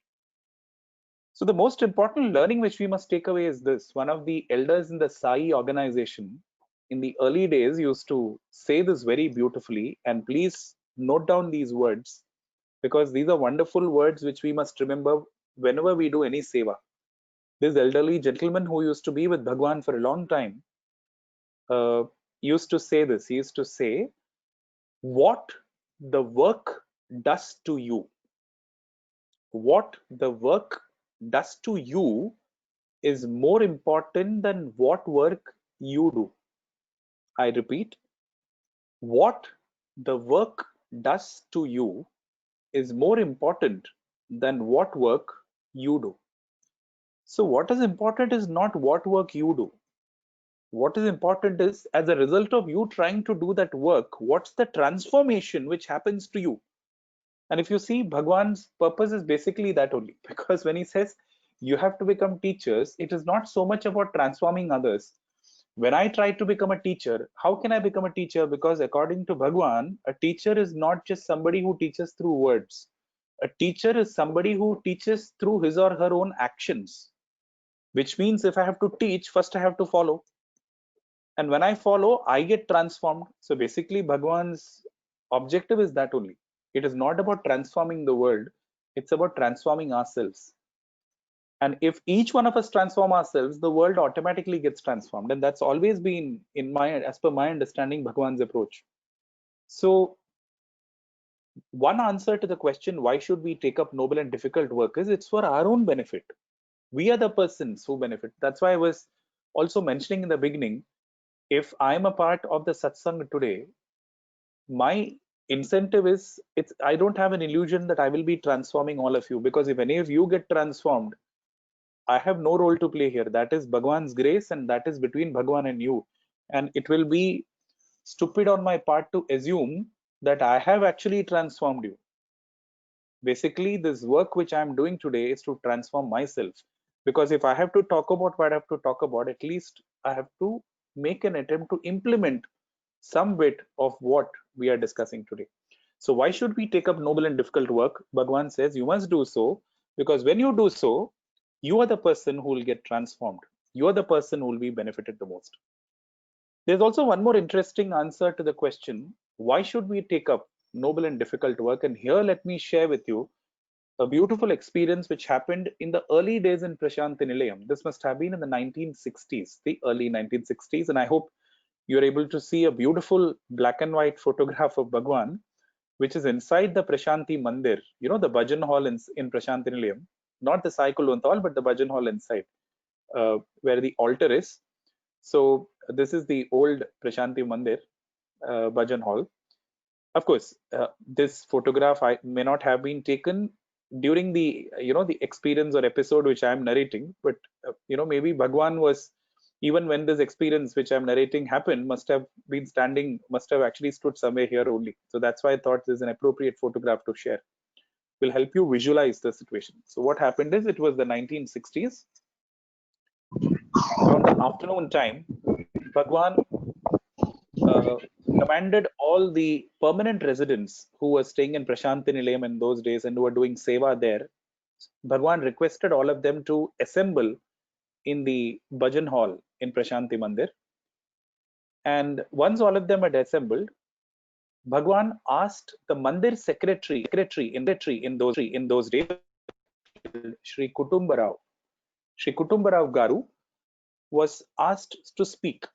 So the most important learning which we must take away is this. One of the elders in the Sai organization in the early days used to say this very beautifully, and please note down these words, because these are wonderful words which we must remember whenever we do any seva. This elderly gentleman who used to be with Bhagwan for a long time used to say this. He used to say, what the work does to you. What the work does to you is more important than what work you do. I repeat, what the work does to you is more important than what work you do. So what is important is not what work you do. What is important is, as a result of you trying to do that work, what's the transformation which happens to you? And if you see, Bhagwan's purpose is basically that only. Because when he says you have to become teachers, it is not so much about transforming others. When I try to become a teacher, how can I become a teacher? Because according to Bhagwan, a teacher is not just somebody who teaches through words. A teacher is somebody who teaches through his or her own actions. Which means if I have to teach, first I have to follow. And when I follow, I get transformed. So basically, Bhagwan's objective is that only. It is not about transforming the world. It's about transforming ourselves. And if each one of us transform ourselves, the world automatically gets transformed. And that's always been, as per my understanding, Bhagwan's approach. So one answer to the question, why should we take up noble and difficult work, is it's for our own benefit. We are the persons who benefit. That's why I was also mentioning in the beginning, if I'm a part of the satsang today, my incentive is, I don't have an illusion that I will be transforming all of you, because if any of you get transformed, I have no role to play here. That is Bhagwan's grace, and that is between Bhagwan and you. And it will be stupid on my part to assume that I have actually transformed you. Basically, this work which I'm doing today is to transform myself. Because if I have to talk about what I have to talk about, at least I have to make an attempt to implement some bit of what we are discussing today. So why should we take up noble and difficult work? Bhagwan says you must do so, because when you do so, you are the person who will get transformed. You are the person who will be benefited the most. There's also one more interesting answer to the question, why should we take up noble and difficult work? And here let me share with you a beautiful experience which happened in the early days in Prashanti Nilayam. This must have been in the 1960s, the early 1960s, and I hope you're able to see a beautiful black and white photograph of Bhagwan, which is inside the Prashanti Mandir, you know, the Bhajan Hall in Prashanti Nilayam, not the Sai Kulwant Hall, but the Bhajan Hall inside, where the altar is. So this is the old Prashanti Mandir, Bhajan Hall. Of course, this photograph may not have been taken during the, the experience or episode which I'm narrating, but, maybe Bhagwan was, even when this experience which I'm narrating happened, must have actually stood somewhere here only. So that's why I thought this is an appropriate photograph to share. Will help you visualize the situation. So what happened is, it was the 1960s. Around the afternoon time, Bhagwan commanded all the permanent residents who were staying in Prashanti Nilayam in those days and who were doing seva there. Bhagwan requested all of them to assemble in the Bhajan Hall in Prashanti Mandir. And once all of them had assembled, Bhagwan asked the Mandir secretary in those days, Shri Kutumba Rao. Shri Kutumba Rao Garu was asked to speak.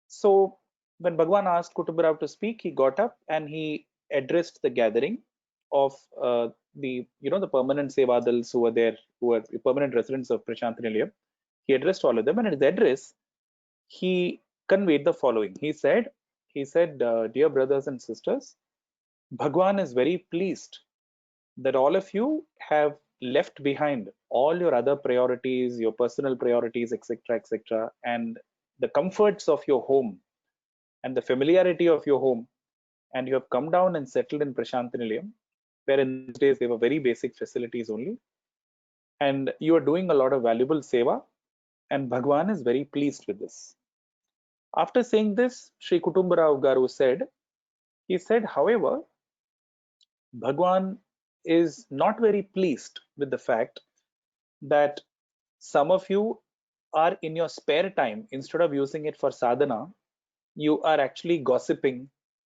So when Bhagwan asked Kutumba Rao to speak, he got up and he addressed the gathering of the permanent Sevadals who were there, who were permanent residents of Prashanti Nilayam. He addressed all of them, and in his address, he conveyed the following. He said, dear brothers and sisters, Bhagwan is very pleased that all of you have left behind all your other priorities, your personal priorities, etc., and the comforts of your home and the familiarity of your home, and you have come down and settled in Prashanti Nilayam, where in these days they were very basic facilities only, and you are doing a lot of valuable seva, and Bhagwan is very pleased with this. After saying this, Sri Kutumba Rao Garu said, however, Bhagwan is not very pleased with the fact that some of you are in your spare time, instead of using it for sadhana, you are actually gossiping,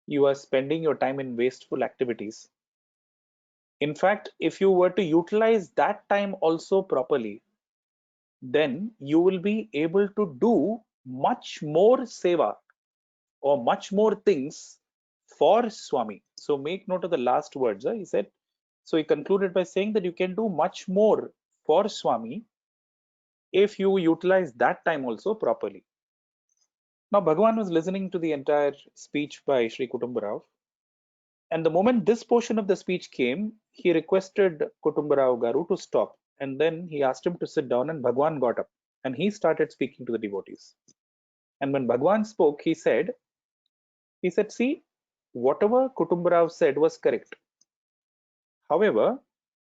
you are spending your time in wasteful activities. In fact, if you were to utilize that time also properly, then you will be able to do much more seva or much more things for Swami. So make note of the last words. He said, so he concluded by saying that you can do much more for Swami if you utilize that time also properly. Now, Bhagavan was listening to the entire speech by Sri Kutumbarao. And the moment this portion of the speech came, he requested Kutumbarao Garu to stop. And then he asked him to sit down, and Bhagavan got up and he started speaking to the devotees. And when Bhagavan spoke, he said, see, whatever Kutumbarao said was correct. However,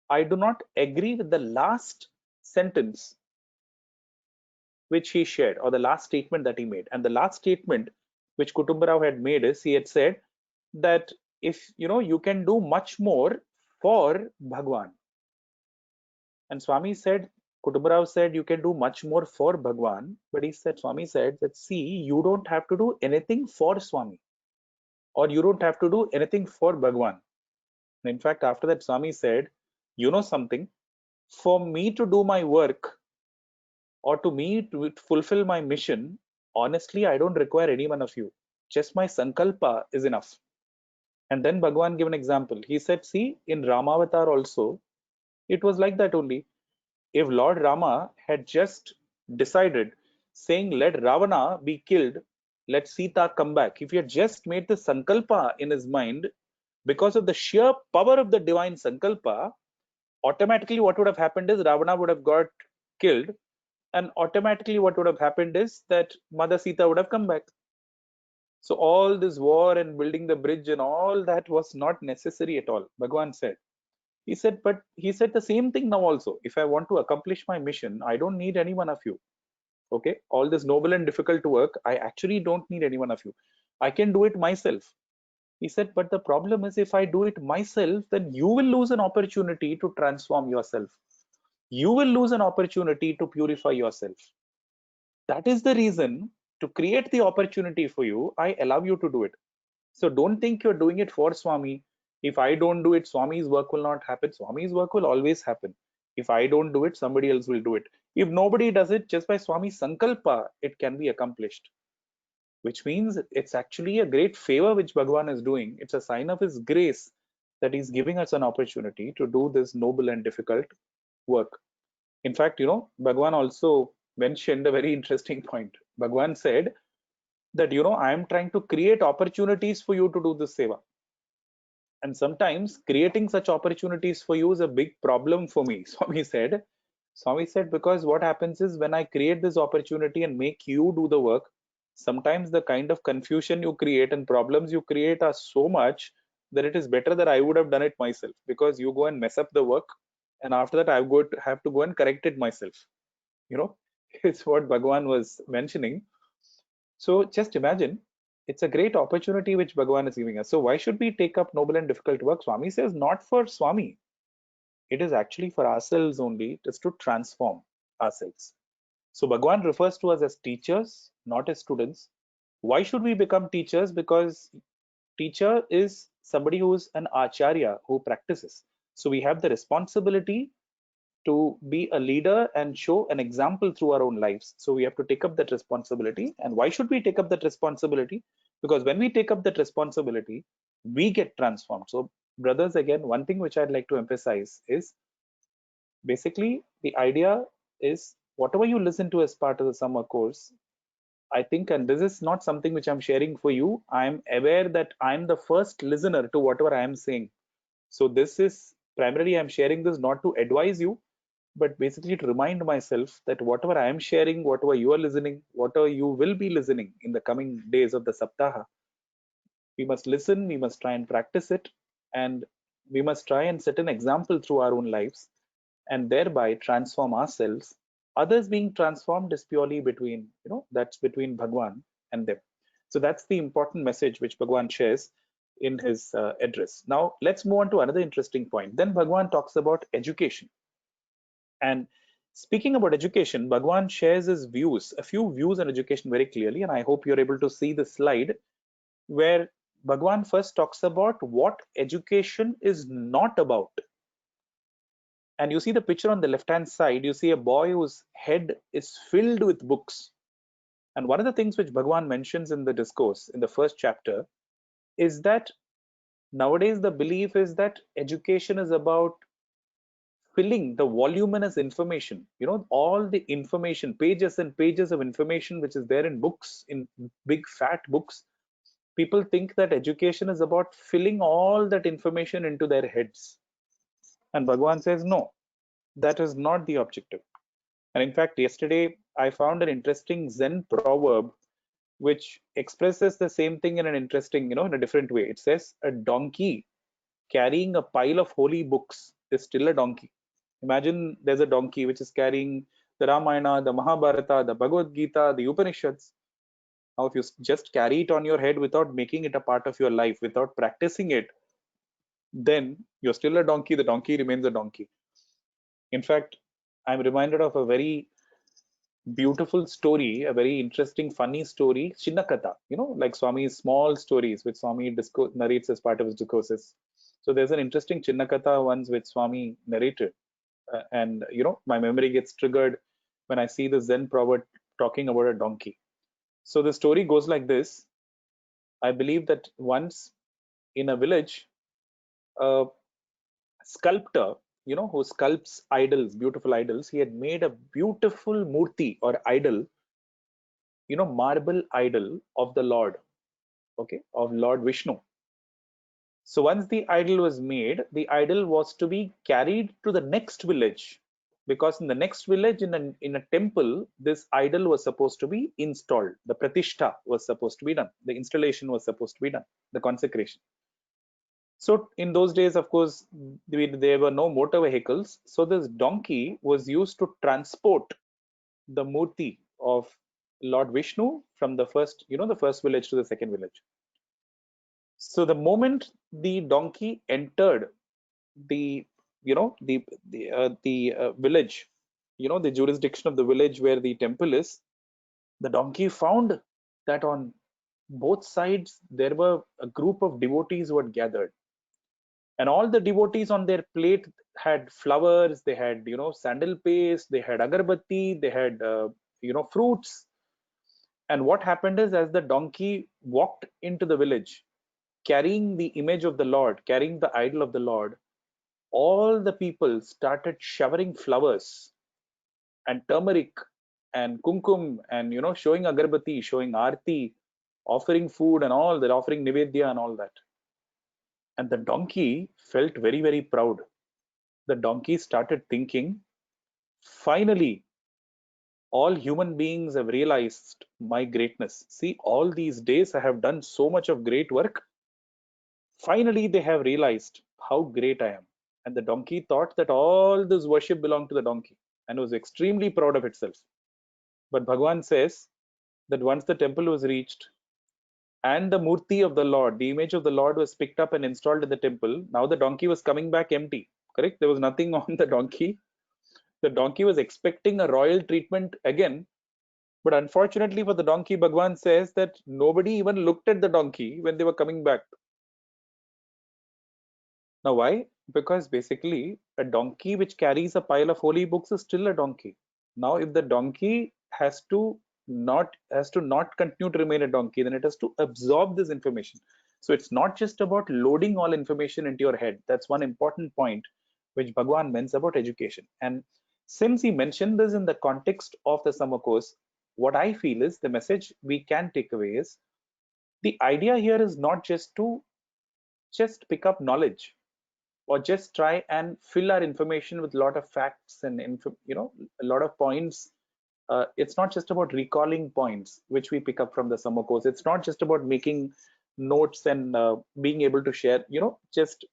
I do not agree with the last sentence which he shared, or the last statement that he made. And the last statement which Kutumbarao had made is, he had said that if you can do much more for Bhagwan. And Swami said, Kutumbarao said, you can do much more for Bhagwan, but Swami said that, see, you don't have to do anything for Swami, or you don't have to do anything for Bhagwan. And in fact, after that, Swami said, you know something, for me to do my work, or to me to fulfill my mission, honestly, I don't require any one of you. Just my sankalpa is enough. And then Bhagwan gave an example. He said, see, in Ramavatar also, it was like that only. If Lord Rama had just decided, saying, let Ravana be killed, let Sita come back. If he had just made the sankalpa in his mind, because of the sheer power of the divine sankalpa, automatically what would have happened is Ravana would have got killed, and automatically what would have happened is that Mother Sita would have come back. So all this war and building the bridge and all that was not necessary at all, Bhagwan said. He said the same thing now also. If I want to accomplish my mission, I don't need any one of you. Okay, all this noble and difficult work, I actually don't need any one of you. I can do it myself. He said, but the problem is, if I do it myself, then you will lose an opportunity to transform yourself. You will lose an opportunity to purify yourself. That is the reason, to create the opportunity for you, I allow you to do it. So don't think you're doing it for Swami. If I don't do it, Swami's work will not happen. Swami's work will always happen. If I don't do it, somebody else will do it. If nobody does it, just by Swami's sankalpa, it can be accomplished. Which means it's actually a great favor which Bhagavan is doing. It's a sign of his grace that he's giving us an opportunity to do this noble and difficult work. In fact, Bhagavan also mentioned a very interesting point. Bhagavan said that, I am trying to create opportunities for you to do this seva. And sometimes creating such opportunities for you is a big problem for me. Swami said, because what happens is, when I create this opportunity and make you do the work, sometimes the kind of confusion you create and problems you create are so much that it is better that I would have done it myself, because you go and mess up the work, and after that I would have to go and correct it myself. It's what Bhagavan was mentioning. So just imagine, it's a great opportunity which Bhagavan is giving us. So why should we take up noble and difficult work? Swami says, not for Swami. It is actually for ourselves only, just to transform ourselves. So Bhagavan refers to us as teachers, not as students. Why should we become teachers? Because teacher is somebody who is an acharya, who practices. So we have the responsibility to be a leader and show an example through our own lives. So we have to take up that responsibility. And why should we take up that responsibility? Because when we take up that responsibility, we get transformed. So brothers, again, one thing which I'd like to emphasize is, basically the idea is, whatever you listen to as part of the summer course, I think, and this is not something which I'm sharing for you, I'm aware that I'm the first listener to whatever I am saying. So this is primarily, I'm sharing this not to advise you, but basically to remind myself that whatever I am sharing, whatever you are listening, whatever you will be listening in the coming days of the Saptaha, we must listen, we must try and practice it, and we must try and set an example through our own lives, and thereby transform ourselves. Others being transformed is purely between, that's between Bhagwan and them. So that's the important message which Bhagwan shares in his address. Now let's move on to another interesting point. Then Bhagwan talks about education. And speaking about education, Bhagwan shares his views, a few views on education very clearly, and I hope you're able to see the slide where Bhagwan first talks about what education is not about. And you see the picture on the left-hand side, you see a boy whose head is filled with books. And one of the things which Bhagwan mentions in the discourse in the first chapter is that Nowadays, the belief is that education is about filling the voluminous information, all the information, pages and pages of information which is there in books, in big fat books. People think that education is about filling all that information into their heads. And Bhagwan says, no, that is not the objective. And in fact, yesterday I found an interesting Zen proverb which expresses the same thing in an interesting, in a different way. It says, a donkey carrying a pile of holy books is still a donkey. Imagine there's a donkey which is carrying the Ramayana, the Mahabharata, the Bhagavad Gita, the Upanishads. Now, if you just carry it on your head without making it a part of your life, without practicing it, then you're still a donkey. The donkey remains a donkey. In fact, I'm reminded of a very beautiful story, a very interesting, funny story, Chinnakatha, like Swami's small stories, which Swami narrates as part of his discourses. So there's an interesting Chinnakatha once which Swami narrated. And, my memory gets triggered when I see the Zen proverb talking about a donkey. So the story goes like this. I believe that once in a village, a sculptor, who sculpts idols, beautiful idols, he had made a beautiful murti or idol, marble idol of the Lord, okay, of Lord Vishnu. So once the idol was made, the idol was to be carried to the next village, because in the next village, in a temple, this idol was supposed to be installed. The pratishtha was supposed to be done. The installation was supposed to be done, the consecration. So in those days, of course, there were no motor vehicles. So this donkey was used to transport the murti of Lord Vishnu from the first, the first village to the second village. So the moment the donkey entered the, the village, the jurisdiction of the village where the temple is, the donkey found that on both sides there were a group of devotees who had gathered. And all the devotees on their plate had flowers, they had, sandal paste, they had agarbatti, they had, fruits. And what happened is, as the donkey walked into the village, carrying the image of the Lord, carrying the idol of the Lord, all the people started showering flowers and turmeric and kumkum and, showing agarbatti, showing aarti, offering food and all that, offering nivedya and all that. And the donkey felt very, very proud. The donkey started thinking, finally, all human beings have realized my greatness. See, all these days I have done so much of great work. Finally, they have realized how great I am. And the donkey thought that all this worship belonged to the donkey and was extremely proud of itself. But Bhagwan says that once the temple was reached and the murti of the Lord, the image of the Lord, was picked up and installed in the temple, now the donkey was coming back empty. Correct? There was nothing on the donkey. The donkey was expecting a royal treatment again. But unfortunately for the donkey, Bhagwan says that nobody even looked at the donkey when they were coming back. Now, why? Because basically a donkey which carries a pile of holy books is still a donkey. Now, if the donkey has to not continue to remain a donkey, then it has to absorb this information. So it's not just about loading all information into your head. That's one important point which Bhagwan means about education. And since he mentioned this in the context of the summer course, what I feel is the message we can take away is the idea here is not just to just pick up knowledge or just try and fill our information with a lot of facts and a lot of points. It's not just about recalling points which we pick up from the summer course. It's not just about making notes and being able to share, just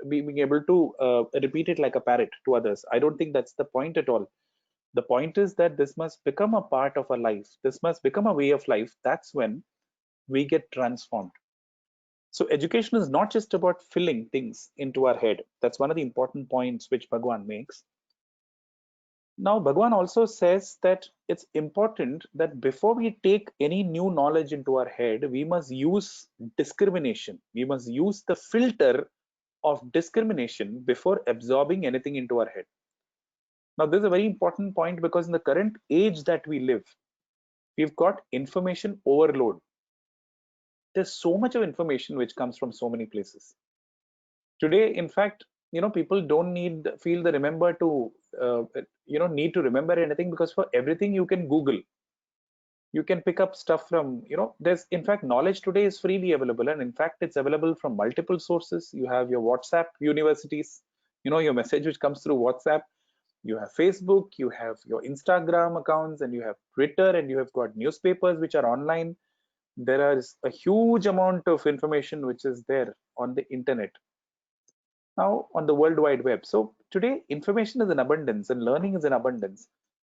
being able to repeat it like a parrot to others. I don't think that's the point at all. The point is that this must become a part of our life. This must become a way of life. That's when we get transformed. So education is not just about filling things into our head. That's one of the important points which Bhagwan makes. Now, Bhagwan also says that it's important that before we take any new knowledge into our head, we must use discrimination. We must use the filter of discrimination before absorbing anything into our head. Now, this is a very important point because in the current age that we live, we've got information overload. There's so much of information which comes from so many places. Today, in fact, people don't feel the remember to need to remember anything, because for everything you can Google. You can pick up stuff from, there's, in fact, knowledge today is freely available, and in fact it's available from multiple sources. You have your WhatsApp universities, your message which comes through WhatsApp. You have Facebook, you have your Instagram accounts, and you have Twitter, and you have got newspapers which are online. There is a huge amount of information which is there on the internet now, on the World Wide Web. So today information is in abundance and learning is in abundance.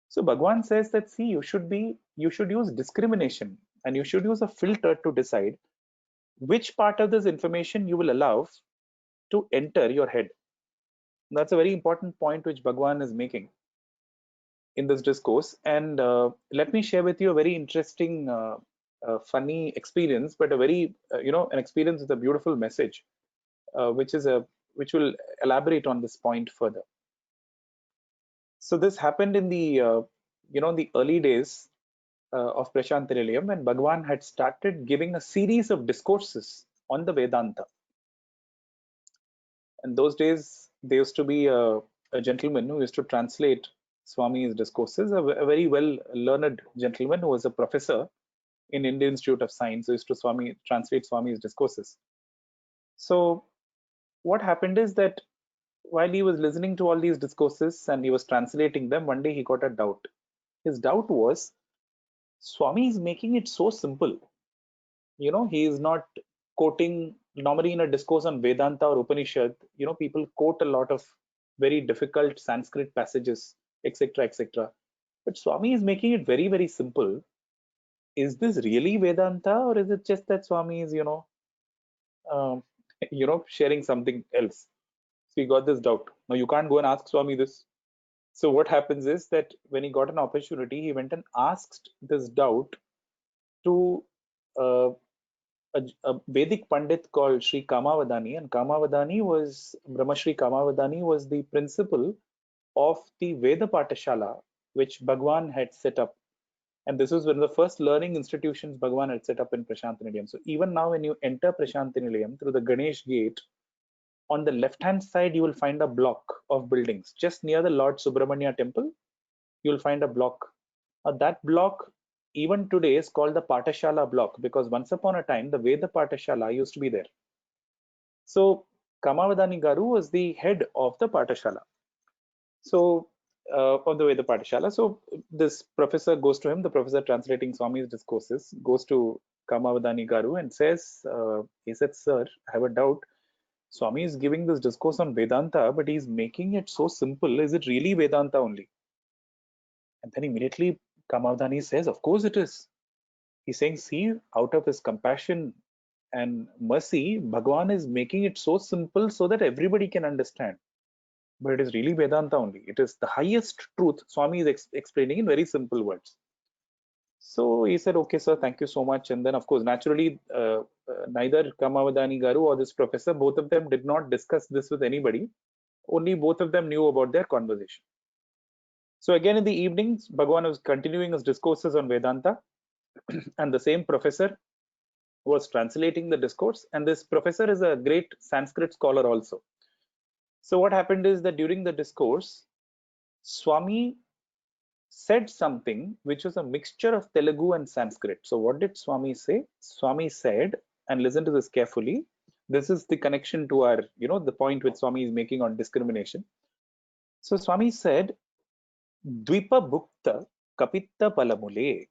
So Bhagwan says that, see, you should use discrimination, and you should use a filter to decide which part of this information you will allow to enter your head. That's a very important point which Bhagwan is making in this discourse. And let me share with you a very interesting, funny experience, but a very, an experience with a beautiful message, which will elaborate on this point further. So this happened in the, the early days of Prasanthi Nilayam, when Bhagwan had started giving a series of discourses on the Vedanta. And those days, there used to be a gentleman who used to translate Swami's discourses, a very well learned gentleman who was a professor in Indian Institute of Science, who used to translate Swami's discourses. So what happened is that while he was listening to all these discourses and he was translating them, one day he got a doubt. His doubt was, Swami is making it so simple. He is not quoting, normally in a discourse on Vedanta or Upanishad, people quote a lot of very difficult Sanskrit passages, etc., etc. But Swami is making it very, very simple. Is this really Vedanta, or is it just that Swami is, sharing something else? So he got this doubt. Now you can't go and ask Swami this. So what happens is that when he got an opportunity, he went and asked this doubt to a Vedic Pandit called Sri Kamavadani, and Brahmashri Kamavadani was the principal of the Veda Patashala, which Bhagwan had set up. And this was one of the first learning institutions Bhagwan had set up in Prasanthi Nilayam. So even now, when you enter Prasanthi Nilayam through the Ganesh gate, on the left-hand side, you will find a block of buildings. Just near the Lord Subramanya temple, you will find a block. That block, even today, is called the Patashala block, because once upon a time, the Veda Patashala used to be there. So Kamavadani Garu was the head of the Patashala. So on the Veda Patashala. So this professor goes to him, the professor translating Swami's discourses, goes to Kamavadani Garu and says, he said, sir, I have a doubt. Swami is giving this discourse on Vedanta, but he's making it so simple. Is it really Vedanta only? And then immediately Kamavadani says, of course it is. He's saying, see, out of his compassion and mercy, Bhagwan is making it so simple so that everybody can understand. But it is really Vedanta only. It is the highest truth. Swami is explaining in very simple words. So he said, okay, sir, thank you so much. And then, of course, naturally, neither Kamavadani Garu or this professor, both of them did not discuss this with anybody. Only both of them knew about their conversation. So again, in the evenings, Bhagwan was continuing his discourses on Vedanta. And the same professor was translating the discourse. And this professor is a great Sanskrit scholar also. So what happened is that during the discourse, Swami said something which was a mixture of Telugu and Sanskrit. So what did Swami say? Swami said, and listen to this carefully, this is the connection to our, the point which Swami is making on discrimination. So Swami said, Dvipa Bhukta Kapitta Balamule.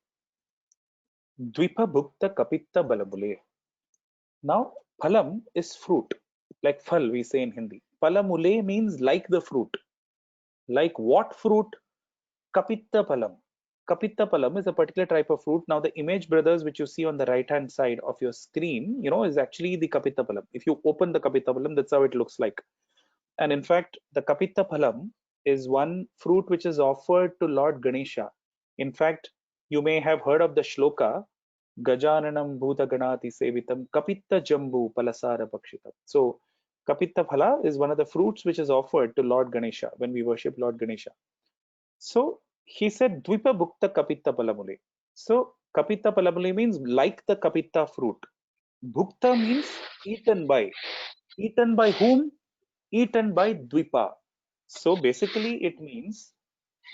Dvipa Bhukta Kapitta Balamule. Now, phalam is fruit, like phal we say in Hindi. Palamule means like the fruit. Like what fruit? Kapitta Palam. Kapitta Palam is a particular type of fruit. Now, the image, brothers, which you see on the right-hand side of your screen, is actually the Kapitta Palam. If you open the Kapitta Palam, that's how it looks like. And in fact, the Kapitta Palam is one fruit which is offered to Lord Ganesha. In fact, you may have heard of the shloka, Gajananam Bhuta Ganati Sevitam Kapitta Jambu Palasara Pakshitam. So, Kapitta Phala is one of the fruits which is offered to Lord Ganesha when we worship Lord Ganesha. So he said, Dvipa Bhukta Kapitta Palamule. So Kapitta Palamule means like the Kapitta fruit. Bhukta means eaten by. Eaten by whom? eaten by Dwipa. So basically it means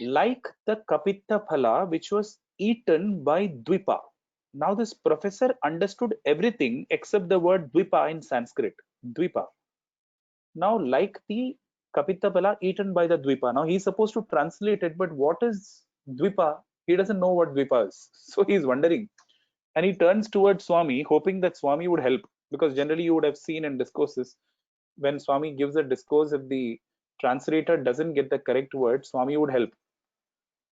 like the Kapita Phala which was eaten by Dwipa. Now this professor understood everything except the word Dwipa in Sanskrit. Dwipa. Now like the Kapita Phala eaten by the Dwipa. Now he's supposed to translate it, but what is Dwipa? He doesn't know what Dwipa is. So he's wondering. And he turns towards Swami, hoping that Swami would help. Because generally you would have seen in discourses, when Swami gives a discourse, if the translator doesn't get the correct word, Swami would help.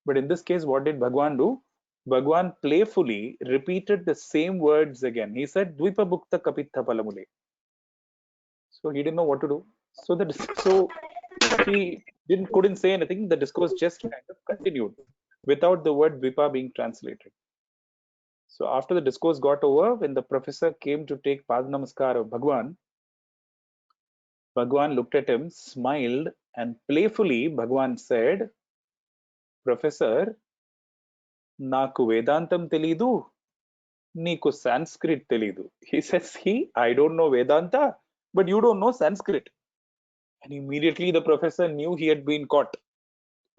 But in this case, what did Bhagwan do? Bhagwan playfully repeated the same words again. He said, Dwipa Bhukta Kapitha Palamule. So he didn't know what to do. So he couldn't say anything. The discourse just kind of continued without the word Dwipa being translated. So after the discourse got over, when the professor came to take Pad Namaskar of Bhagwan, Bhagwan looked at him, smiled, and playfully Bhagwan said, Professor, Naku Vedantam Telidu, Niku Sanskrit Telidu. He says, see, I don't know Vedanta, but you don't know Sanskrit. And immediately the professor knew he had been caught,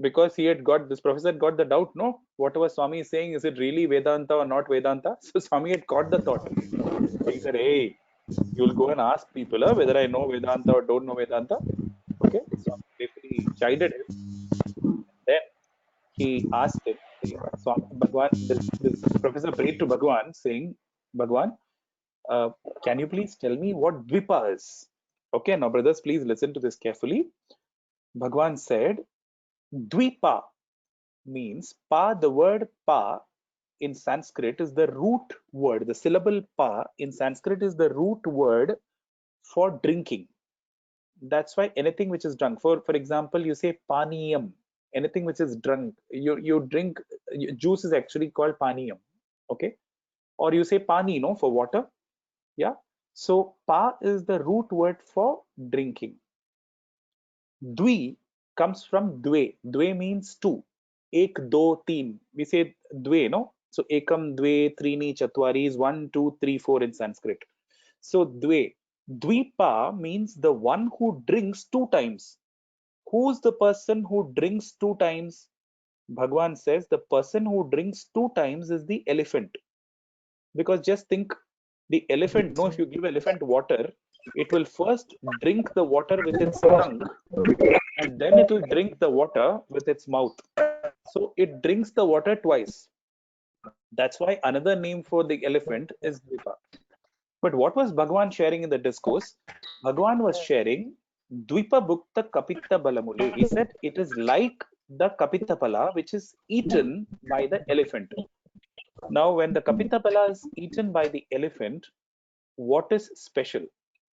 because this professor got the doubt, no, whatever Swami is saying, is it really Vedanta or not Vedanta? So Swami had caught the thought. He said, hey, you'll go and ask people whether I know Vedanta or don't know Vedanta. Okay, so playfully chided him. Then he asked him, Bhagwan, this professor prayed to Bhagwan saying, Bhagwan, can you please tell me what Dwipa is? Okay, now brothers, please listen to this carefully. Bhagwan said, Dwipa means pa, the word pa in Sanskrit is the root word. The syllable pa in Sanskrit is the root word for drinking. That's why anything which is drunk, for example, you say paniyam, anything which is drunk, you drink, juice is actually called paniyam. Okay, or you say pani, no, for water. Yeah, so pa is the root word for drinking. Dwi comes from dve. Dve means two. Ek, do, teen. We say dve, no? So ekam, dve, trini, chatwari is 1, 2, 3, 4 in Sanskrit. So dve. Dwipa means the one who drinks 2 times. Who's the person who drinks 2 times? Bhagwan says the person who drinks 2 times is the elephant. Because just think, the elephant, no, if you give elephant water, it will first drink the water with its tongue, and then it will drink the water with its mouth. So it drinks the water twice. That's why another name for the elephant is Dwipa. But what was Bhagwan sharing in the discourse? Bhagwan was sharing Dwipa Bhukta Kapita Balamule. He said it is like the Kapita Pala which is eaten by the elephant. Now, when the Kapita Pala is eaten by the elephant, what is special?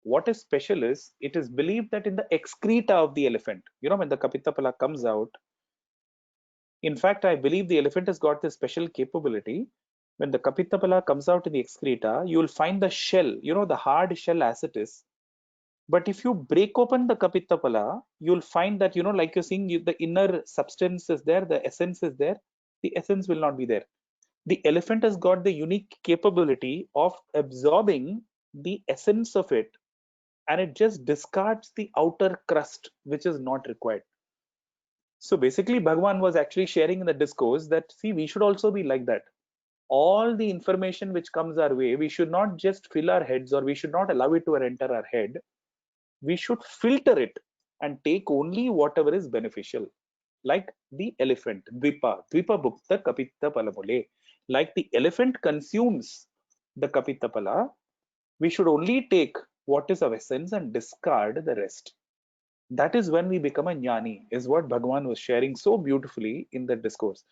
What is special is, it is believed that in the excreta of the elephant, you know, when the Kapita Pala comes out, in fact, I believe the elephant has got this special capability. When the Kapita Pala comes out in the excreta, you will find the shell, you know, the hard shell as it is. But if you break open the Kapita Pala, you'll find that, you know, like you're seeing, the inner substance is there, the essence is there, the essence will not be there. The elephant has got the unique capability of absorbing the essence of it, and it just discards the outer crust, which is not required. So basically, Bhagwan was actually sharing in the discourse that, see, we should also be like that. All the information which comes our way, we should not just fill our heads, or we should not allow it to enter our head. We should filter it and take only whatever is beneficial. Like the elephant, Dwipa Bhukta Kapita Palamule. Like the elephant consumes the Kapita Pala, we should only take what is of essence and discard the rest. That is when we become a jnani, is what Bhagwan was sharing so beautifully in the discourse.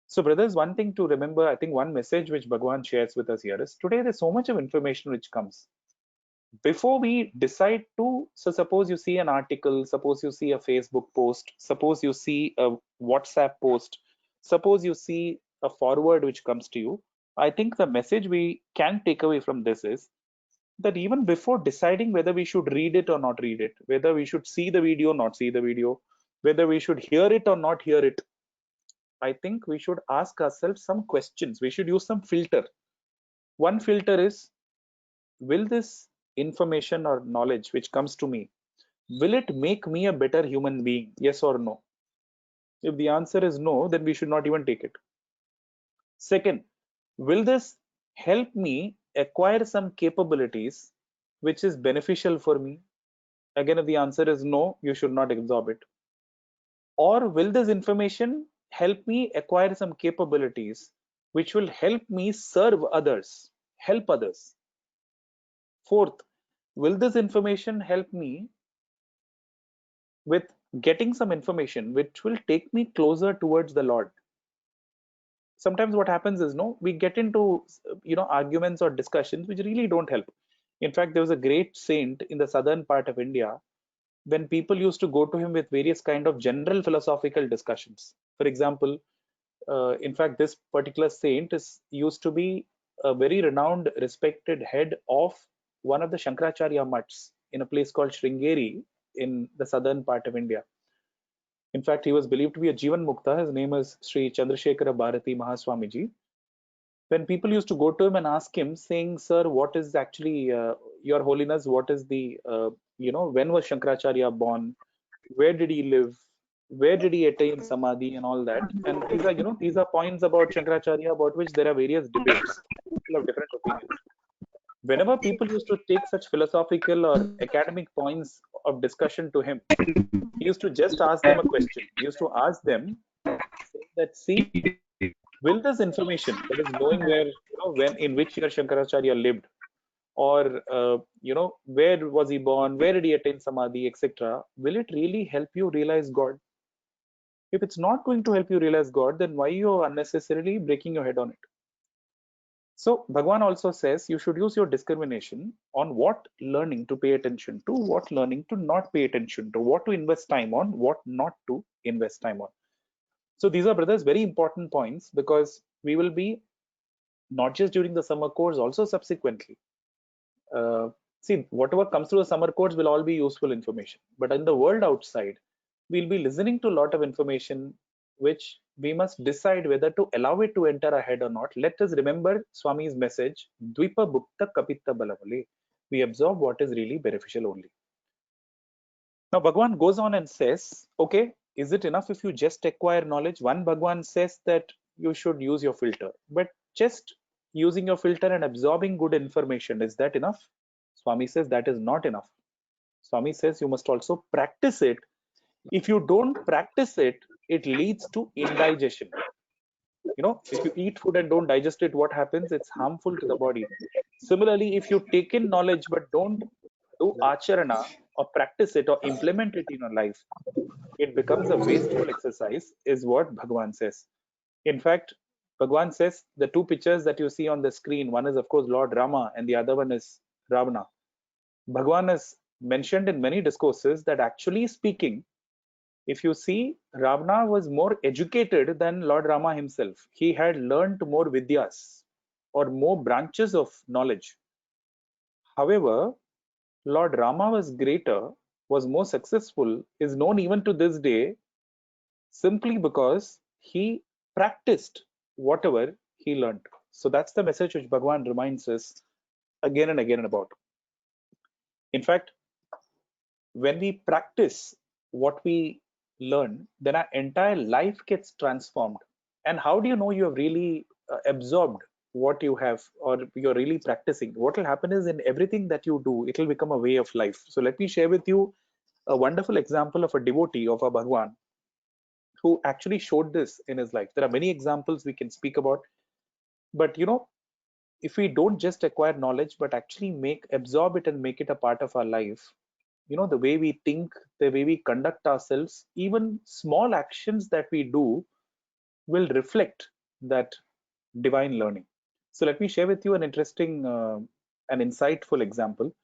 So brothers, one thing to remember, I think one message which Bhagwan shares with us here is, today there's so much of information which comes. Before we decide to, so suppose you see an article, suppose you see a Facebook post, suppose you see a WhatsApp post, suppose you see a forward which comes to you, I think the message we can take away from this is that even before deciding whether we should read it or not read it, whether we should see the video or not see the video, whether we should hear it or not hear it, I think we should ask ourselves some questions. We should use some filter. One filter is, will this information or knowledge which comes to me will it make me a better human being? Yes or no? If the answer is no, then we should not even take it. Second, will this help me acquire some capabilities which is beneficial for me? Again, if the answer is no, you should not absorb it. Or will this information help me acquire some capabilities which will help me serve others, help others? Fourth, will this information help me with getting some information which will take me closer towards the Lord? Sometimes what happens is, no, we get into arguments or discussions which really don't help. In fact, there was a great saint in the southern part of India when people used to go to him with various kind of general philosophical discussions. For example, in fact, this particular saint used to be a very renowned, respected head of one of the Shankaracharya mutts in a place called Sringeri in the southern part of India. In fact, he was believed to be a Jivan Mukta. His name is Sri Chandrasekhara Bharati Mahaswamiji. When people used to go to him and ask him, saying, "Sir, what is actually Your Holiness? What is the when was Shankaracharya born? Where did he live? Where did he attain samadhi and all that?" And these are points about Shankaracharya about which there are various debates. People have different opinions. Whenever people used to take such philosophical or academic points of discussion to him, he used to just ask them a question. He used to ask them, saying that, see, will this information, that is knowing where, when, in which year Shankaracharya lived, or where was he born, where did he attain samadhi, etc., will it really help you realize God? If it's not going to help you realize God, then why you are unnecessarily breaking your head on it? So Bhagwan also says you should use your discrimination on what learning to pay attention to, what learning to not pay attention to, what to invest time on, what not to invest time on. So these are, brothers, very important points, because we will be, not just during the summer course, also subsequently. See, whatever comes through the summer course will all be useful information. But in the world outside, we'll be listening to a lot of information which we must decide whether to allow it to enter our head or not. Let us remember Swami's message, Dvipa Bhukta Kapitta Balavale. We absorb what is really beneficial only. Now, Bhagwan goes on and says, okay, is it enough if you just acquire knowledge? One Bhagwan says that you should use your filter, but just using your filter and absorbing good information, is that enough? Swami says that is not enough. Swami says you must also practice it. If you don't practice it, it leads to indigestion. If you eat food and don't digest it, what happens? It's harmful to the body. Similarly, if you take in knowledge but don't do acharana or practice it or implement it in your life, it becomes a wasteful exercise, is what Bhagwan says. In fact, Bhagwan says the two pictures that you see on the screen, one is of course Lord Rama and the other one is Ravana. Bhagwan has mentioned in many discourses that, actually speaking, if you see, Ravana was more educated than Lord Rama himself. He had learned more vidyas or more branches of knowledge. However, Lord Rama was greater, was more successful, is known even to this day simply because he practiced whatever he learned. So that's the message which Bhagwan reminds us again and again about. In fact, when we practice what we learn, then our entire life gets transformed. And how do you know you have really absorbed what you have, or you're really practicing? What will happen is, in everything that you do, it will become a way of life. So let me share with you a wonderful example of a devotee of a Bhagwan who actually showed this in his life. There are many examples we can speak about, but if we don't just acquire knowledge but actually absorb it and make it a part of our life, the way we think, the way we conduct ourselves, even small actions that we do will reflect that divine learning. So let me share with you an interesting an insightful example.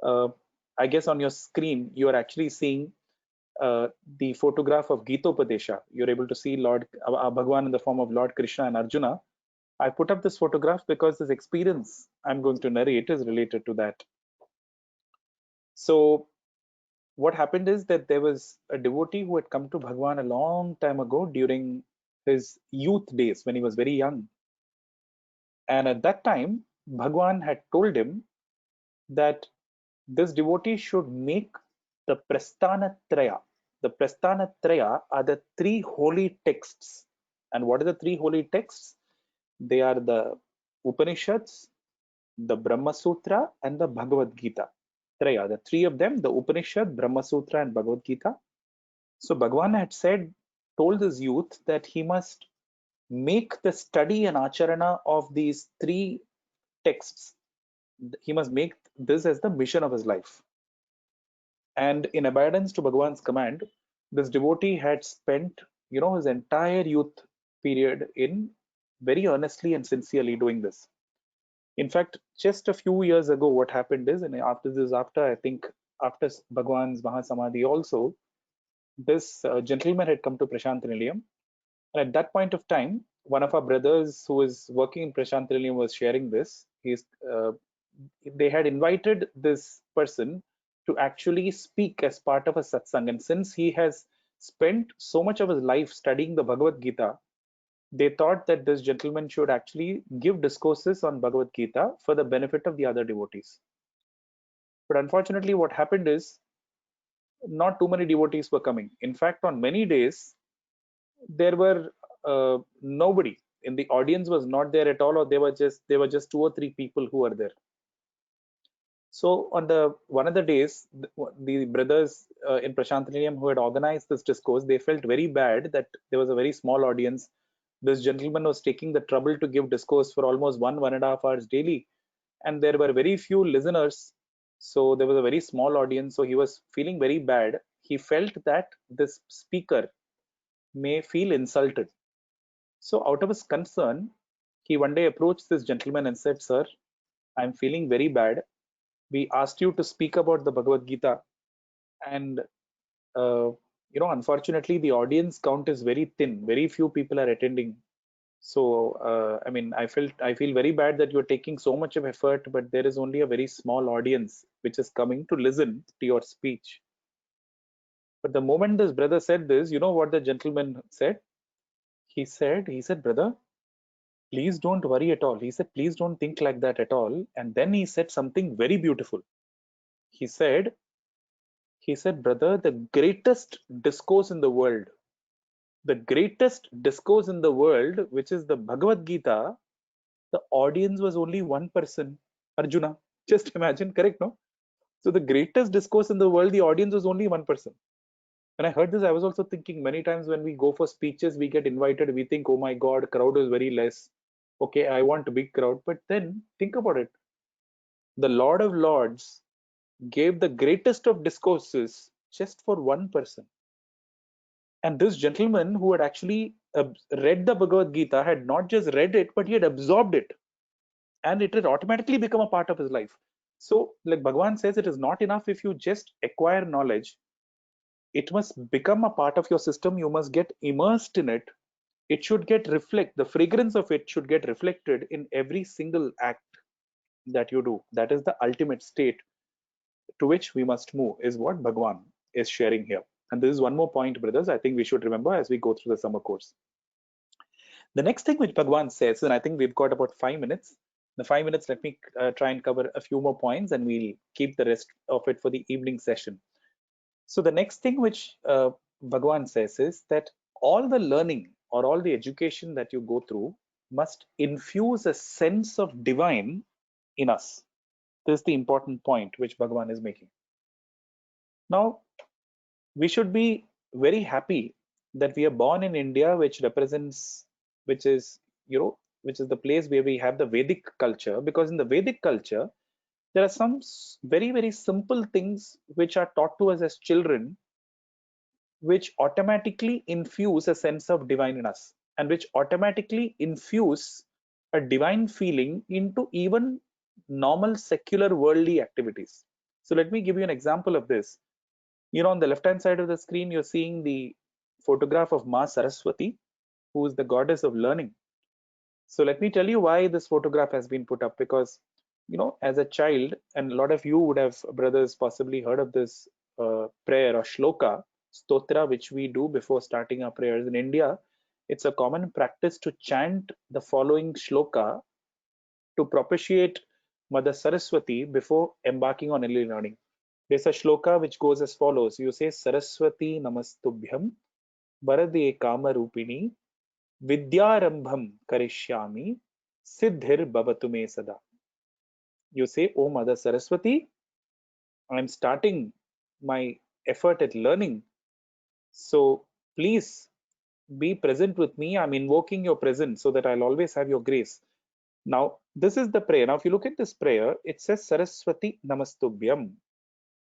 I guess on your screen you are actually seeing the photograph of Gitopadesha. You're able to see Lord Bhagwan in the form of Lord Krishna and Arjuna. I put up this photograph because this experience I'm going to narrate is related to that. So what happened is that there was a devotee who had come to Bhagwan a long time ago during his youth days when he was very young. And at that time, Bhagwan had told him that this devotee should make the Prasthanatraya. The Prasthanatraya are the three holy texts. And what are the three holy texts? They are the Upanishads, the Brahma Sutra, and the Bhagavad Gita. Traya, the three of them, the Upanishad, Brahma Sutra, and Bhagavad Gita. So Bhagavan had told his youth that he must make the study and acharana of these three texts. He must make this as the mission of his life. And in abidance to Bhagavan's command, this devotee had spent, his entire youth period in very earnestly and sincerely doing this. In fact, just a few years ago, what happened is, and after Bhagwan's Mahasamadhi also, this gentleman had come to Prashant Nilayam. And at that point of time, one of our brothers who is working in Prashant Nilayam was sharing this. They had invited this person to actually speak as part of a satsang. And since he has spent so much of his life studying the Bhagavad Gita, they thought that this gentleman should actually give discourses on Bhagavad Gita for the benefit of the other devotees. But unfortunately, what happened is not too many devotees were coming. In fact, on many days, there were nobody in the audience was not there at all, or there were just 2 or 3 people who were there. So on one of the days, the brothers in Prashant Nilayam who had organized this discourse, they felt very bad that there was a very small audience. This gentleman was taking the trouble to give discourse for almost 1.5 hours daily, and there were very few listeners. So there was a very small audience. So he was feeling very bad. He felt that this speaker may feel insulted. So out of his concern, he one day approached this gentleman and said, "Sir, I'm feeling very bad. We asked you to speak about the Bhagavad Gita, and unfortunately, the audience count is very thin. Very few people are attending. So, I feel very bad that you're taking so much of effort, but there is only a very small audience which is coming to listen to your speech." But the moment this brother said this, you know what the gentleman said? He said, "Brother, please don't worry at all." He said, "Please don't think like that at all." And then he said something very beautiful. He said, "Brother, the greatest discourse in the world, which is the Bhagavad Gita, the audience was only one person, Arjuna." Just imagine, correct, no? So the greatest discourse in the world, the audience was only one person. When I heard this, I was also thinking many times when we go for speeches, we get invited, we think, oh my God, crowd is very less. Okay, I want a big crowd. But then think about it. The Lord of Lords gave the greatest of discourses just for one person. And this gentleman who had actually read the Bhagavad Gita had not just read it, but he had absorbed it. And it had automatically become a part of his life. So, like Bhagavan says, it is not enough if you just acquire knowledge. It must become a part of your system. You must get immersed in it. It should the fragrance of it should get reflected in every single act that you do. That is the ultimate state to which we must move, is what Bhagavan is sharing here. And this is one more point, brothers, I think we should remember as we go through the summer course. The next thing which Bhagavan says, and I think we've got about 5 minutes. The 5 minutes, let me try and cover a few more points, and we'll keep the rest of it for the evening session. So the next thing which Bhagavan says is that all the learning or all the education that you go through must infuse a sense of divine in us. This is the important point which Bhagavan is making. Now, we should be very happy that we are born in India, which is the place where we have the Vedic culture, because in the Vedic culture, there are some very, very simple things which are taught to us as children, which automatically infuse a sense of divine in us, and which automatically infuse a divine feeling into even normal secular worldly activities. So let me give you an example of this. On the left hand side of the screen, you're seeing the photograph of Ma Saraswati, who is the goddess of learning. So let me tell you why this photograph has been put up, because as a child, and a lot of you would have, brothers, possibly heard of this prayer or shloka, stotra, which we do before starting our prayers. In India, it's a common practice to chant the following shloka to propitiate Mother Saraswati before embarking on early learning. There's a shloka which goes as follows. You say Saraswati Namastubhyam Varade Kamarupini Vidyarambham Karishyami Siddhir Bhavatu Me Sada. You say, O Mother Saraswati, I'm starting my effort at learning. So please be present with me. I'm invoking your presence so that I'll always have your grace. Now, this is the prayer. Now, if you look at this prayer, it says Saraswati Namastubhyam.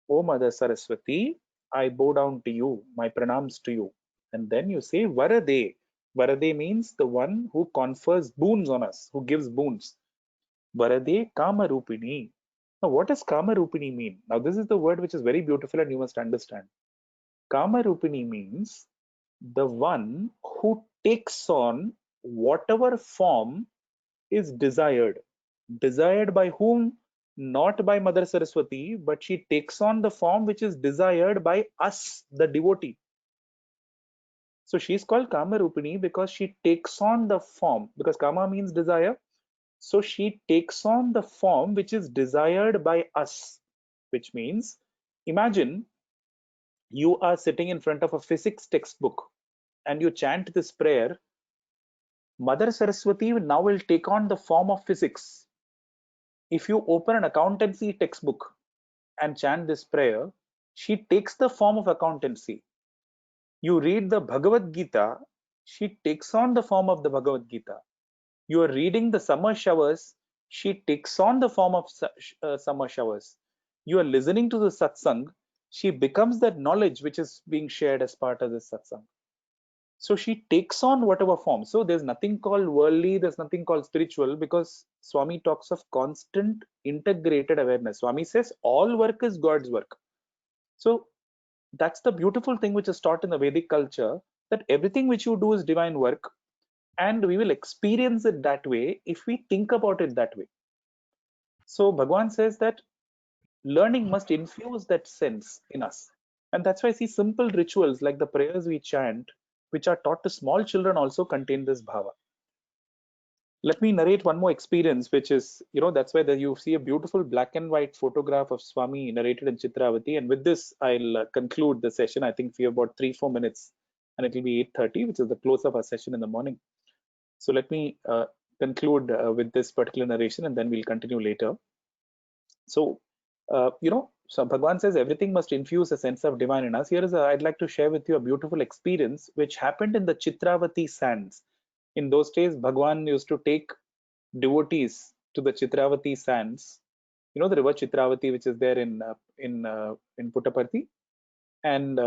O Mother Saraswati, I bow down to you, my pranams to you. And then you say Varade. Varade means the one who confers boons on us, who gives boons. Varade Kamarupini. Now, what does Kamarupini mean? Now, this is the word which is very beautiful and you must understand. Kamarupini means the one who takes on whatever form is desired. Desired by whom? Not by Mother Saraswati, but she takes on the form which is desired by us, the devotee. So she's called Kamarupini because she takes on the form, because Kama means desire. So she takes on the form which is desired by us, which means, imagine you are sitting in front of a physics textbook and you chant this prayer. Mother Saraswati now will take on the form of physics. If you open an accountancy textbook and chant this prayer, she takes the form of accountancy. You read the Bhagavad Gita, she takes on the form of the Bhagavad Gita. You are reading the summer showers, she takes on the form of summer showers. You are listening to the satsang, she becomes that knowledge which is being shared as part of this satsang. So she takes on whatever form. So there's nothing called worldly, there's nothing called spiritual, because Swami talks of constant integrated awareness. Swami says all work is God's work. So that's the beautiful thing which is taught in the Vedic culture, that everything which you do is divine work, and we will experience it that way if we think about it that way. So Bhagwan says that learning must infuse that sense in us. And that's why I see simple rituals like the prayers we chant, which are taught to small children, also contain this bhava. Let me narrate one more experience, which is, that's why you see a beautiful black and white photograph of Swami narrated in Chitravati. And with this, I'll conclude the session. I think we have about 3-4 minutes and it will be 8:30, which is the close of our session in the morning. So let me conclude with this particular narration and then we'll continue later. So, so Bhagwan says everything must infuse a sense of divine in us. I'd like to share with you a beautiful experience which happened in the Chitravati sands. In those days, Bhagwan used to take devotees to the Chitravati sands. The river Chitravati, which is there in Puttaparthi, and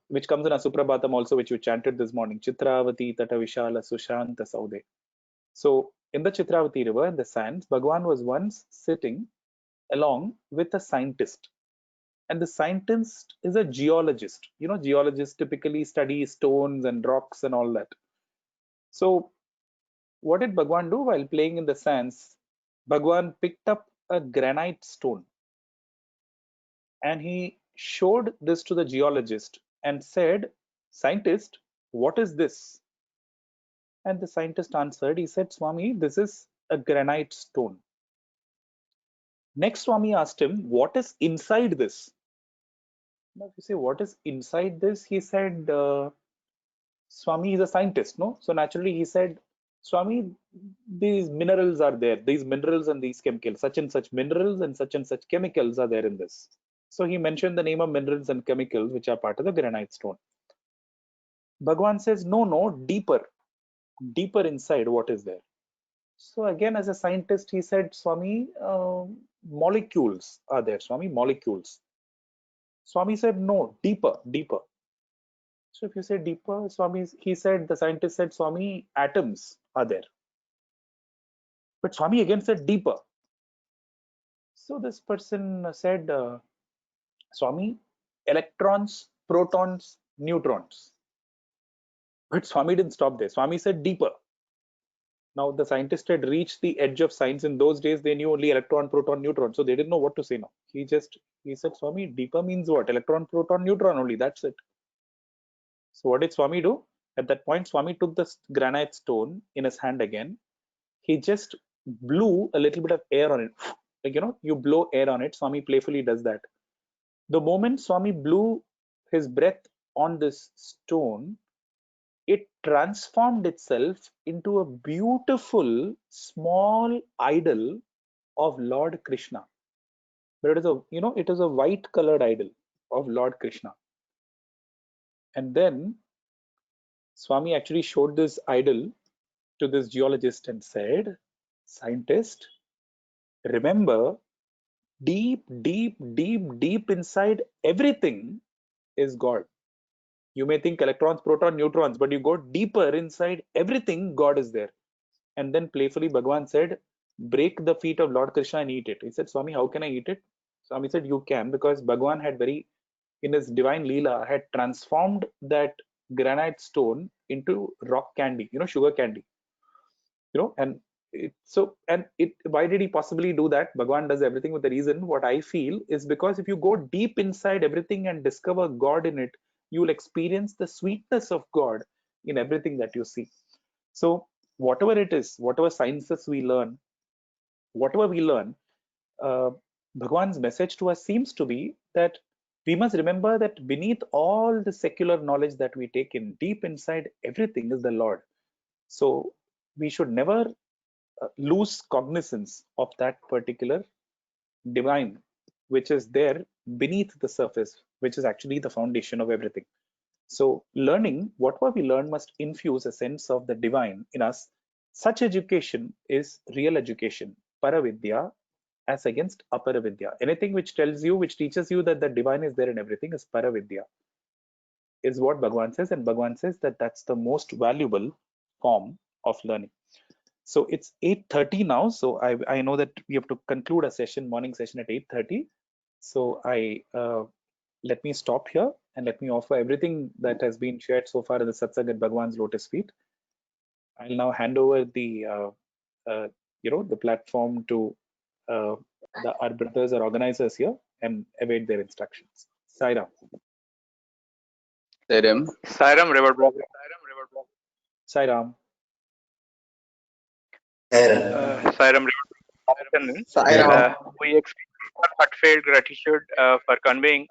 which comes in a Suprabhatam also, which you chanted this morning. Chitravati Tata Vishala Sushanta Saude. So in the Chitravati river, in the sands, Bhagwan was once sitting along with a scientist. And the scientist is a geologist. Geologists typically study stones and rocks and all that. So what did Bhagwan do while playing in the sands? Bhagwan picked up a granite stone and he showed this to the geologist and said, "Scientist, what is this?" And the scientist answered, he said, "Swami, this is a granite stone." Next, Swami asked him, "What is inside this?" Now, if you say, "What is inside this?" He said, Swami is a scientist, no? So naturally he said, "Swami, these minerals are there, these minerals and these chemicals, such and such minerals and such chemicals are there in this." So he mentioned the name of minerals and chemicals which are part of the granite stone. Bhagwan says, no, deeper inside, what is there? So again, as a scientist, he said, "Swami, molecules are there, Swami, molecules." Swami said, "No, deeper. So if you say deeper, the scientist said, "Swami, atoms are there." But Swami again said deeper. So this person said, "Swami, electrons, protons, neutrons." But Swami didn't stop there. Swami said deeper. Now the scientist had reached the edge of science. In those days, they knew only electron, proton, neutron. So they didn't know what to say now. He said, "Swami, deeper means what? Electron, proton, neutron only. That's it." So what did Swami do? At that point, Swami took the granite stone in his hand again. He just blew a little bit of air on it. Like, you blow air on it. Swami playfully does that. The moment Swami blew his breath on this stone, it transformed itself into a beautiful small idol of Lord Krishna. But it is a, it is a white colored idol of Lord Krishna. And then Swami actually showed this idol to this geologist and said, scientist, remember, deep, deep, deep, deep inside everything is God. You may think electrons, protons, neutrons, but you go deeper inside everything, God is there. And then playfully Bhagavan said, break the feet of Lord Krishna and eat it. He said, Swami, how can I eat it? Swami said, you can, because Bhagavan had in his divine Leela, had transformed that granite stone into rock candy, sugar candy, and why did he possibly do that? Bhagavan does everything with a reason. What I feel is because if you go deep inside everything and discover God in it, you will experience the sweetness of God in everything that you see. So whatever it is, whatever sciences we learn, Bhagavan's message to us seems to be that we must remember that beneath all the secular knowledge that we take in, deep inside everything is the Lord. So we should never lose cognizance of that particular divine which is there beneath the surface, which is actually the foundation of everything. So learning, whatever we learn must infuse a sense of the divine in us. Such education is real education, Paravidya, as against Aparavidya. Anything which teaches you that the divine is there in everything is Paravidya, is what Bhagavan says, and Bhagavan says that that's the most valuable form of learning. So it's 8:30 now, so I know that we have to conclude a morning session at 8:30. So let me stop here and let me offer everything that has been shared so far in the satsang at Bhagavan's lotus feet. I'll now hand over the the platform to our brothers or organizers here and await their instructions. Sairam. Sairam. Sairam, Reverend Brother. Sairam. Sairam, we express our heartfelt gratitude for conveying,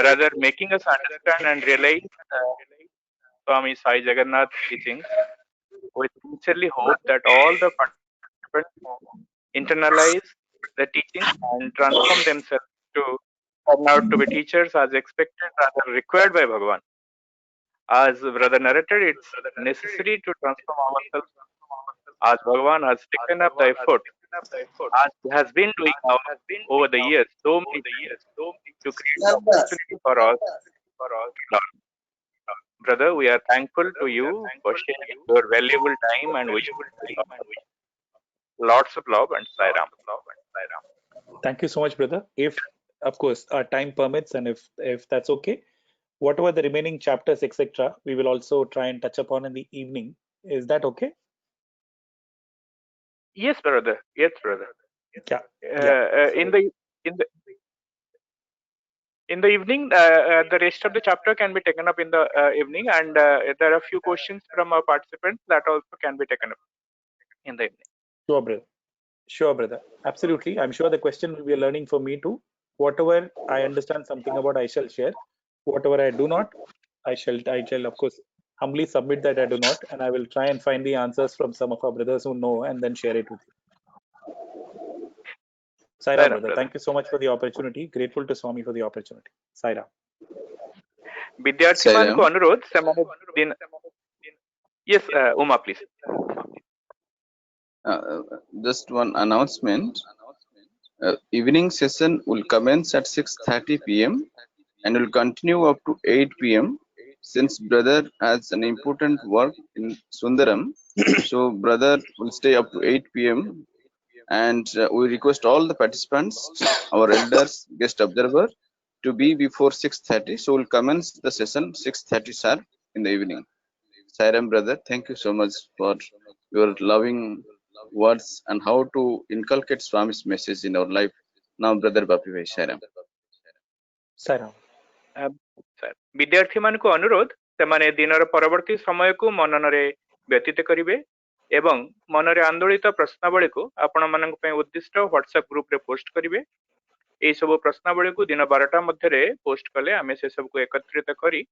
rather making us understand and realize Swami Sai Jagannath's teachings. We sincerely hope that all the participants internalize the teachings and transform themselves to turn out to be teachers as expected, rather required by Bhagavan. As brother narrated, it's necessary to transform ourselves as Bhagavan has taken up the effort, as he has been doing now over the years, so many years, to create the opportunity for us. Brother, we are thankful to you for sharing your valuable time and wishes. Lots of love and Sairam. Thank you so much, brother. If, of course, our time permits and if that's okay, whatever the remaining chapters, etc., we will also try and touch upon in the evening. Is that okay? Yes, brother. Yes, brother. In the evening, the rest of the chapter can be taken up in the evening, and there are a few questions from our participants that also can be taken up in the evening. Sure, brother. Sure, brother. Absolutely. I'm sure the question will be a learning for me too. Whatever I understand something about, I shall share. Whatever I do not, I shall of course humbly submit that I do not, and I will try and find the answers from some of our brothers who know and then share it with you. Sairam, brother. Thank you so much for the opportunity. Grateful to Swami for the opportunity. Sairam. विद्यार्थी मान को अनुरोध समाने दिन. Yes, Uma, please. Just one announcement. Evening session will commence at 6:30 p.m. and will continue up to 8 p.m. Since brother has an important work in Sundaram, so brother will stay up to 8 p.m. and we request all the participants, our elders, guest observer, to be before 6:30. So we'll commence the session 6:30 sharp in the evening. Sairam, brother, thank you so much for your loving words and how to inculcate Swami's message in our life. Now, brother Bapi Bhai, Sairam. Sairam. विद्यार्थी मान को अनुरोध से दिन परवर्ती समय को मनन रे व्यतीत करिवे एवं मन रे आंदोलित प्रश्नावली को आपण मानक पे उद्दिष्ट व्हाट्सएप ग्रुप रे पोस्ट करिवे ये सब प्रश्नावली को दिन 12टा मध्य पोस्ट कले आम से सब को एकत्रित करी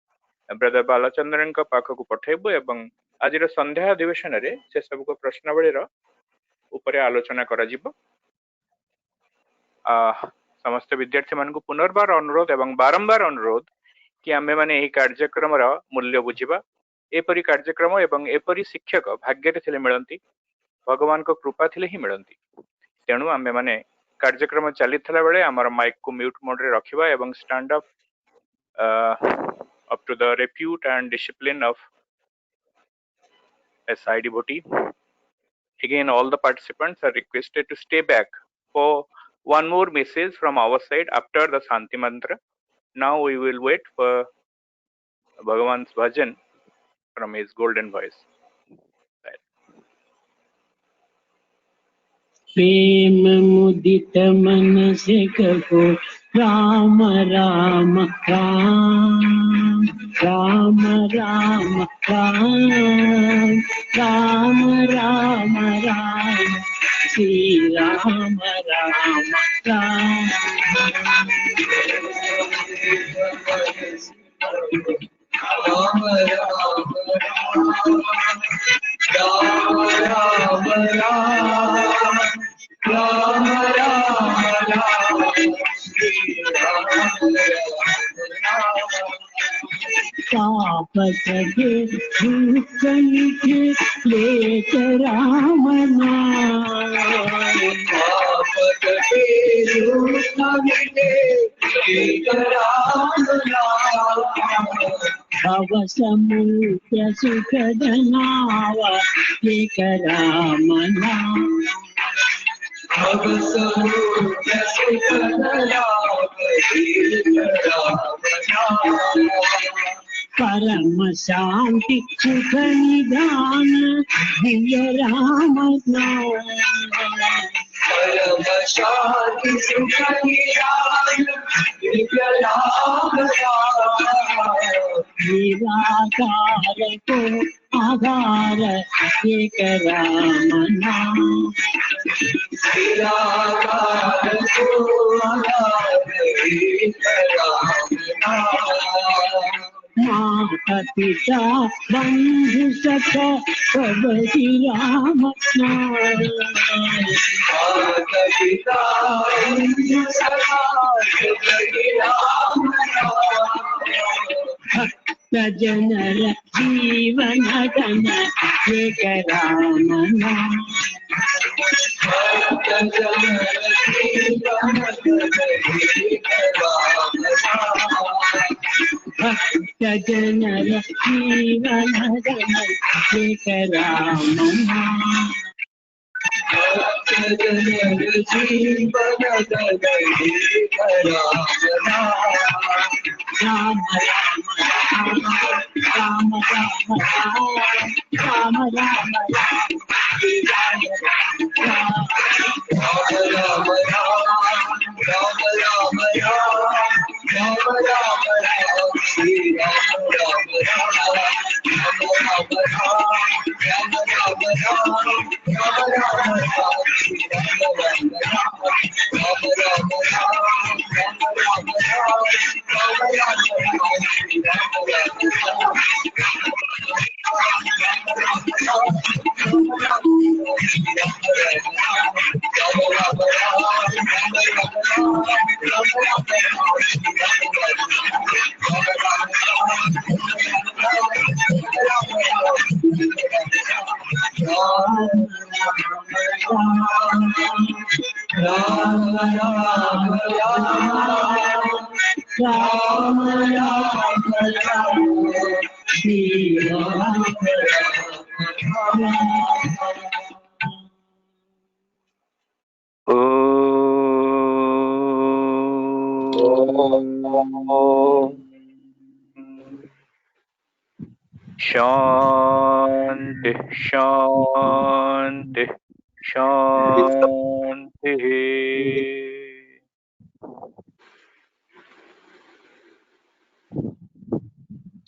ब्रदर बालचंद्रन पाखक पठेबू एवं आज संध्या अधिवेशन रे से सब को प्रश्नावली उपरे आलोचना करा जिवो। समस्त विद्यार्थी मान को पुनर्बार अनुरोध एवं बारंबार अनुरोध कि आमे माने एही कार्यक्रम मूल्य बुझिबा। एपरी कार्यक्रम एवं एपरी शिक्षक भाग्य थिले मिलंती, भगवान को कृपा थिले ही मिलंती। तेणु आमे माने कार्यक्रम चलीथिला बेले हमर माइक को म्यूट मोड रे रखिबा एवं stand up to the repute and discipline of SI devotee. Again, all the participants are requested to stay back for one more message from our side after the Shanti Mantra. Now we will wait for Bhagavan's bhajan from his golden voice. प्रेम मुदित मन से कहो राम राम राम राम राम राम राम राम राम श्री राम राम राम पापके भूखनिके लेत राम नाम पापके भूखनिके लेत राम नाम भव समुद्र सुखद नावा लेक राम नाम भव समुद्र सुखद नावा लेक राम नाम परम शांति सुख निधान दिव्य राम नाम परम शांति सुख निधान दिव्य राम नाम निराकार को आधार एक राम नाम निराकार को आधार एक राम नाम माता पिता बंधु सखा सब राम नाम माता पिता बंधु सखा सब राम नाम जनर जीवन धन एक राम नाम जनर जीवन धन एक राम नाम भक्त जनर जीवन धन एक राम नाम भक्त जनर जीवन धन एक राम नाम राम राम राम राम राम राम राम शांति शांति शांति।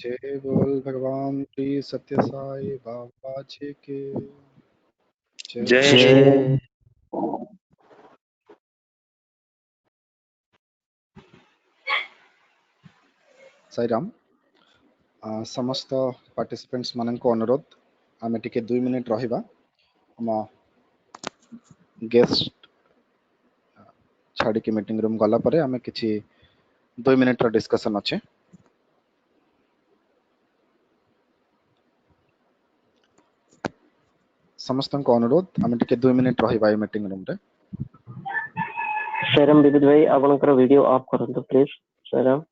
जय बोल भगवान श्री सत्य साई बाबा जी के जय। साईराम समस्त पार्टिसिपेंट्स मानक अनुरोध आम टिके 2 मिनिट रहिबा हम गेस्ट छाड़ी की मीटिंग रूम गला परे आम किछि 2 मिनिट रो डिस्कशन अच्छे समस्त अनुरोध आम टिके 2 मिनिट रहिबा मीटिंग रूम रे शरम विविध भाई आपनकर वीडियो ऑफ करंतु प्लीज शरम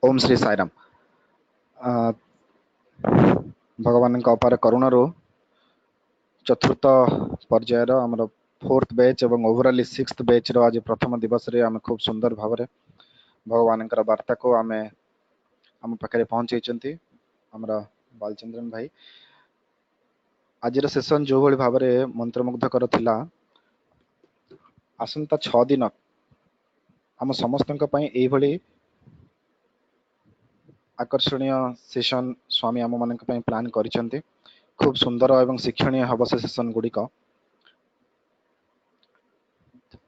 ओम श्री साईराम भगवान अपार करुणार चतुर्थ पर्यायर आमर 4th बैच एवं ओवरऑल 6th बैच रो आज प्रथम दिवस रे आम खूब सुंदर भाव रे भगवान वार्ता को आम आम पाखे पहुंचे आमर बालचंद्रन भाई आज सेशन जो भाई भाव में मंत्रमुग्धकर थिला आसंता 6 दिन आम समस्त एभली आकर्षणीय सेशन स्वामी आम मान प्लान करिसेंती खूब सुंदर एवं शिक्षणीय हम से सेशन गुड़िक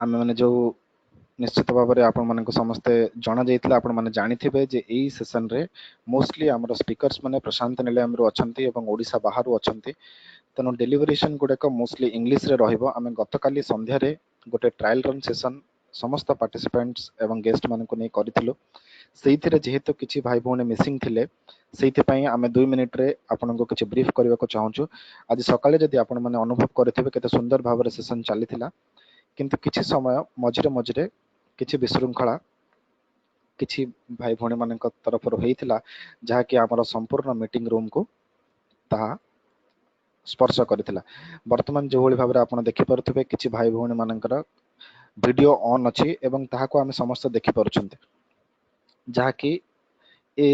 आम मैंने जो निश्चित भाव में आपण मानक समस्ते जना जाइथिला आपण माने जानिथिबे जे एई सेशन रे मोस्टली हमर स्पीकर्स माने प्रशांत निलयम रो अछंती एवं ओडिसा बाहर अछंती तेणु डेलीवरेशन गुड़ाक मोस्टली इंग्लिश रे रहिबो आमे गतकाली संध्या रे गोटे ट्रायल रन सेशन समस्त पार्टिसिपेंट्स एवं गेस्ट मानक नै करिथिलु सेइथिरे जेहेतु किछि भाई भौणी मिसिंग थिले सेइथि पई आमे 2 मिनिट रे आपनको किछि ब्रीफ करबा को चाहूछु आज सकाळे जदि आपण माने अनुभव करथिबे केते सुंदर भाव रे सेशन चलीथिला किंतु किछि समय मझिरे मझिरे किछि विशृंखला किछि भाई भौणी मानक तरफ रो हेइथिला जहा कि हमर संपूर्ण मीटिंग रूम को ता स्पर्श करथिला वर्तमान जो भली भाव रे आपण देखि परथिबे किछि भाई भौणी मानकर वीडियो ऑन अछि एवं ताहा को आमे समस्त देखि परछन्ते जहा कि ए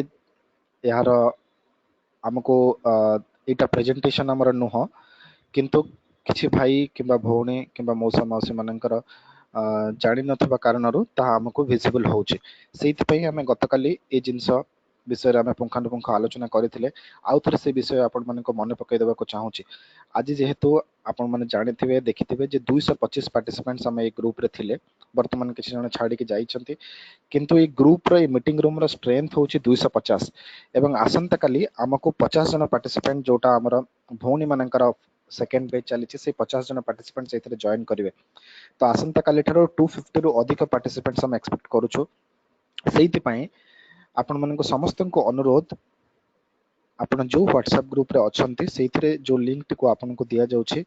यार हमको एटा प्रेजेंटेशन हमर नुह किंतु किछि भाई किंबा भौणी किंबा मौसा मौसी मानकर जानि नथबा कारणरू ता हमको विजिबल होउछि सेति पई हमें गतकाली ए जिंस विषय रे हमें पुंखानुपुंख आलोचना करथिले आउ थरे से विषय आपण मानको मने पकई देबा को चाहूछि आज जेहेतु आपण माने जानिथिबे देखिथिबे जे 225 पार्टिसिपेंट्स हम ए ग्रुप रे थिले वर्तमान किछि जण छाडी के जाइछन्ती किंतु ए ग्रुप रे मीटिंग रूम रो स्ट्रेंथ होछि 250 एवं आसंता काली हमको 50 जण पार्टिसिपेंट जोटा हमर भौणी मानकर सेकेंड बैच चली से 50 जण पार्टिसिपेंट से जॉइन करिवे तो आसंता काली ठारो 250 रु अधिक पार्टिसिपेंट्स हम एक्सपेक्ट करूछु सेति पई आपण मानको समस्त को अनुरोध आपण जो व्हाट्सएप ग्रुप रे अछंती सेथिरे जो लिंक टी को आपण को दिया जाउछि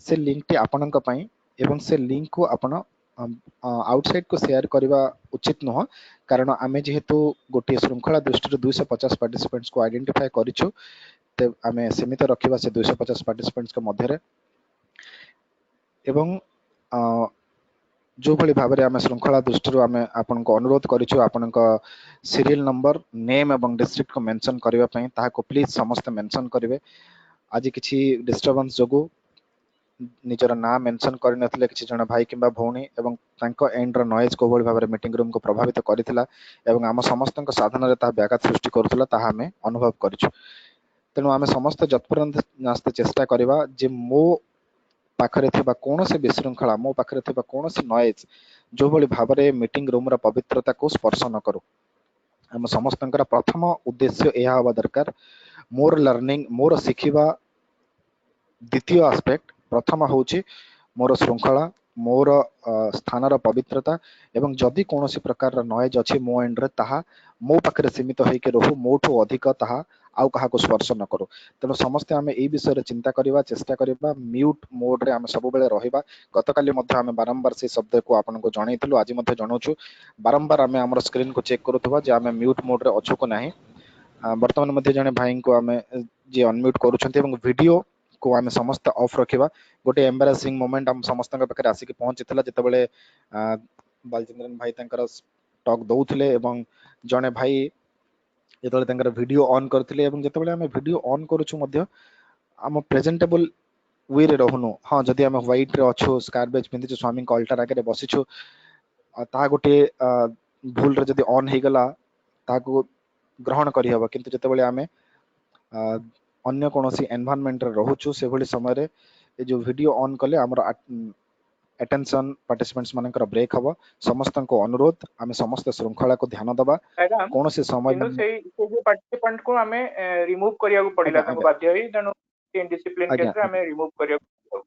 से लिंक टी आपण का पई एवं से लिंक को आपण आउटसाइड को शेयर करबा उचित नह कारण आमे जेहेतु गोटे श्रृंखला दृष्टि 250 पार्टिसिपेंट्स को आइडेंटिफाई करिछु ते आमे सीमित रखिबा से 250 पार्टिसिपेंट्स के मध्य रे एवं जो भली भाव में आम श्रृंखला दृष्टि आम आपन को अनुरोध करिछु आपन को सीरियल नंबर नेम एवं डिस्ट्रिक्ट को मेंशन करबा पई ताहा को प्लीज समस्त मेंशन करिवे आज किछि डिस्टर्बेंस जोगु निजर नाम मेंशन करि नथिले किछि जण भाई किबा भौणी एवं तांको एंड रो नॉइज को भली भाव में मीटिंग रूम को प्रभावित करिथिला एवं आम समस्त को साधन रे ता व्याघात सृष्टि करथुला ताहा हमें अनुभव करिछु तेनु आम समस्त जतपुरंत नास्ते चेष्टा करबा जे मो पाखरे थिबा कोनोसी विशृंखला मो पाखरे थिबा कोनोसी नॉइज जो भली भाव में मीटिंग रूम रा पवित्रता को स्पर्श न करू हम समस्तंकर प्रथम उद्देश्य एहा हवा दरकार मोर लर्निंग मोर सिखिबा द्वितीय एस्पेक्ट प्रथम होची मोर श्रृंखला मोर स्थान रा पवित्रता एवं जदि कोनोसी प्रकार रा नॉइज अछि मो एंड रे ताहा मो पाखरे सीमित होई के रहू मोठो अधिक ताहा आउ कहा को स्पर्श न करू तेणु समस्त आम ए विषय चिंता करबा चेष्टा करबा म्यूट मोड रे आम सब बेले रहिबा गतकाली मध्ये आम बारंबार से शब्द को आपन को जणैथिलु आज मध्ये जणौछु बारंबार आम हमर स्क्रीन को चेक करूथबा जे आम म्यूट मोड रे अछु को नाही वर्तमान मध्ये जने भाई को आम जे अनम्यूट करूछन्ते एवं वीडियो को आम समस्त ऑफ रखिबा गोटे एम्बैरेसिंग मोमेंट हम समस्त पाखे आसिक पहुंचीला जितेबाला बालचंद्रन भाई टॉक दौथिले एवं जने भाई जेतबेले तंकर वीडियो ऑन करथिले एवं जेतबेले हम वीडियो ऑन करूछु मध्ये हम प्रेजेंटेबल वे रे रहनु हां जदि हम व्हाइट रे अछु स्कार बैच पिंदिछु स्वामी को अल्टर आगे बसिछु ता गोटे भूल रे जदि ऑन हे गला ता को ग्रहण करि हबो किंतु जेतबेले हम अन्य कोनोसी एनवायरनमेंट रे रहउछु से भली समय रे ए जो वीडियो ऑन कले हमर अटेंशन पार्टिसिपेंट्स मानकर ब्रेक हबो समस्त को अनुरोध आमे समस्त श्रृंखला को ध्यान दबा मैडम कौन से समय किंतु से जो पार्टिसिपेंट को हमें रिमूव करिया को पड़िला आज्ञा, ताको आज्ञा। बाध्य होई तेनु इनडिसिप्लिन आज्ञा, केस रे हमें रिमूव करिया को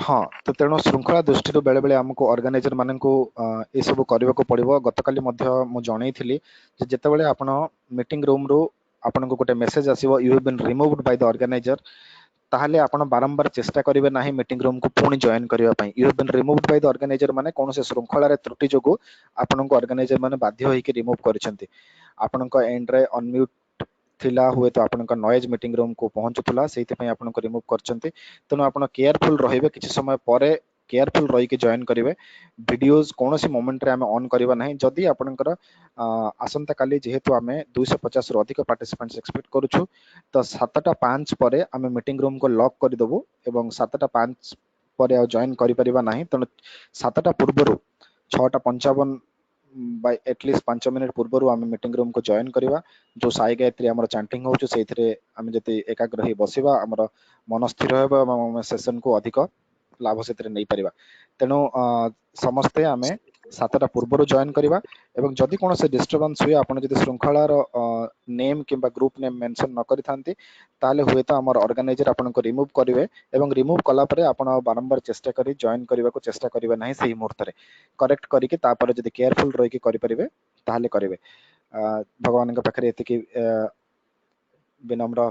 हाँ तो तेणु श्रृंखला दृष्टि बेले बेले आमको ऑर्गेनाइजर माननको ए सब करबा को पड़िबो गतकाली मध्य मु जणैथिली जे जेतेबेले आपण मीटिंग रूम रो आपण को गोटे मेसेज आसीबो you have been removed by the organiser ताहले आपण बारंबार चेष्टा करिवे नाही मीटिंग रूम को पुणी जॉइन करिवा पई you have been removed by the organiser माने कोन से श्रृंखला रे त्रुटि जोगु आपण को ऑर्गेनाइजर माने बाध्य होई के रिमूव करछंती आपण को एंड रे अनम्यूट थिला हुए तो आपण नॉइज मीटिंग रूम को पहुंचुला से आपण को रिमूव करछंती तेणु आपण केयरफुल रहिबे किछि समय परे केयरफुल रही के जॉइन करिवे वीडियोस कौन सी मोमेंट रे आमे ऑन करिवा नाही जदी आपनकर आसंता काली जेहेतु आमे 250 रु अधिक पार्टिसिपेंट्स एक्सपेक्ट करूछु तो 7:05 परे आमे मीटिंग रूम को लॉक कर देबो एवं 7:05 परे आ जॉइन करि परिबा नाही तेणु 7टा पूर्वरु 6:55 बाय एटलीस्ट 5 मिनिट पूर्वरु आमे मीटिंग रूम को जॉइन करिवा जो साई गायत्री हमर चैंटिंग होछु सेथिरे आमे जति एकाग्र ही बसिबा हमर मन स्थिर होबा एवं सेशन को अधिक लाभ से नहीं पारिबा तेणु समस्ते आमे 7टा पूर्व जॉइन करिबा एवं जदि कोन से डिस्टर्बेंस हुए आपण जदि श्रृंखलार नेम किंबा ग्रुप नेम मेंशन न करि थांती ताले हुए तो हमर ऑर्गेनाइजर आपण को रिमूव करिवे एवं रिमूव कला परे आपण बारंबार चेष्टा करी जॉइन करबा को चेष्टा करिवे नाही सही मुहूर्त रे करेक्ट करी के तापर जदि केयरफुल रही के करि परिवे ताले करिवे भगवान के पाखरे एति की विनम्र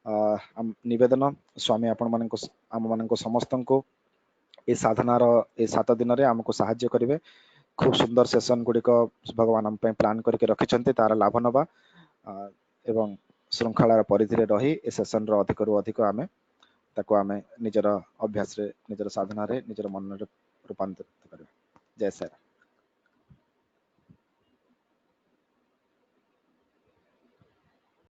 निवेदन स्वामी आपण मानको आम मानको समस्त को ए साधनार ए 7 दिन रे हमको सहाय्य करिवे खूब सुंदर सेशन गुड़िक भगवान हम प्लान करके रखिछन्ते तार लाभ नबा एवं श्रृंखलार परिधि रे रही ए सेशन रो अधिक रु अधिक आमे ताको आमे निजर अभ्यास रे निजर साधना रे निजर मन रे रूपांतरित करिवे जय श्री राम।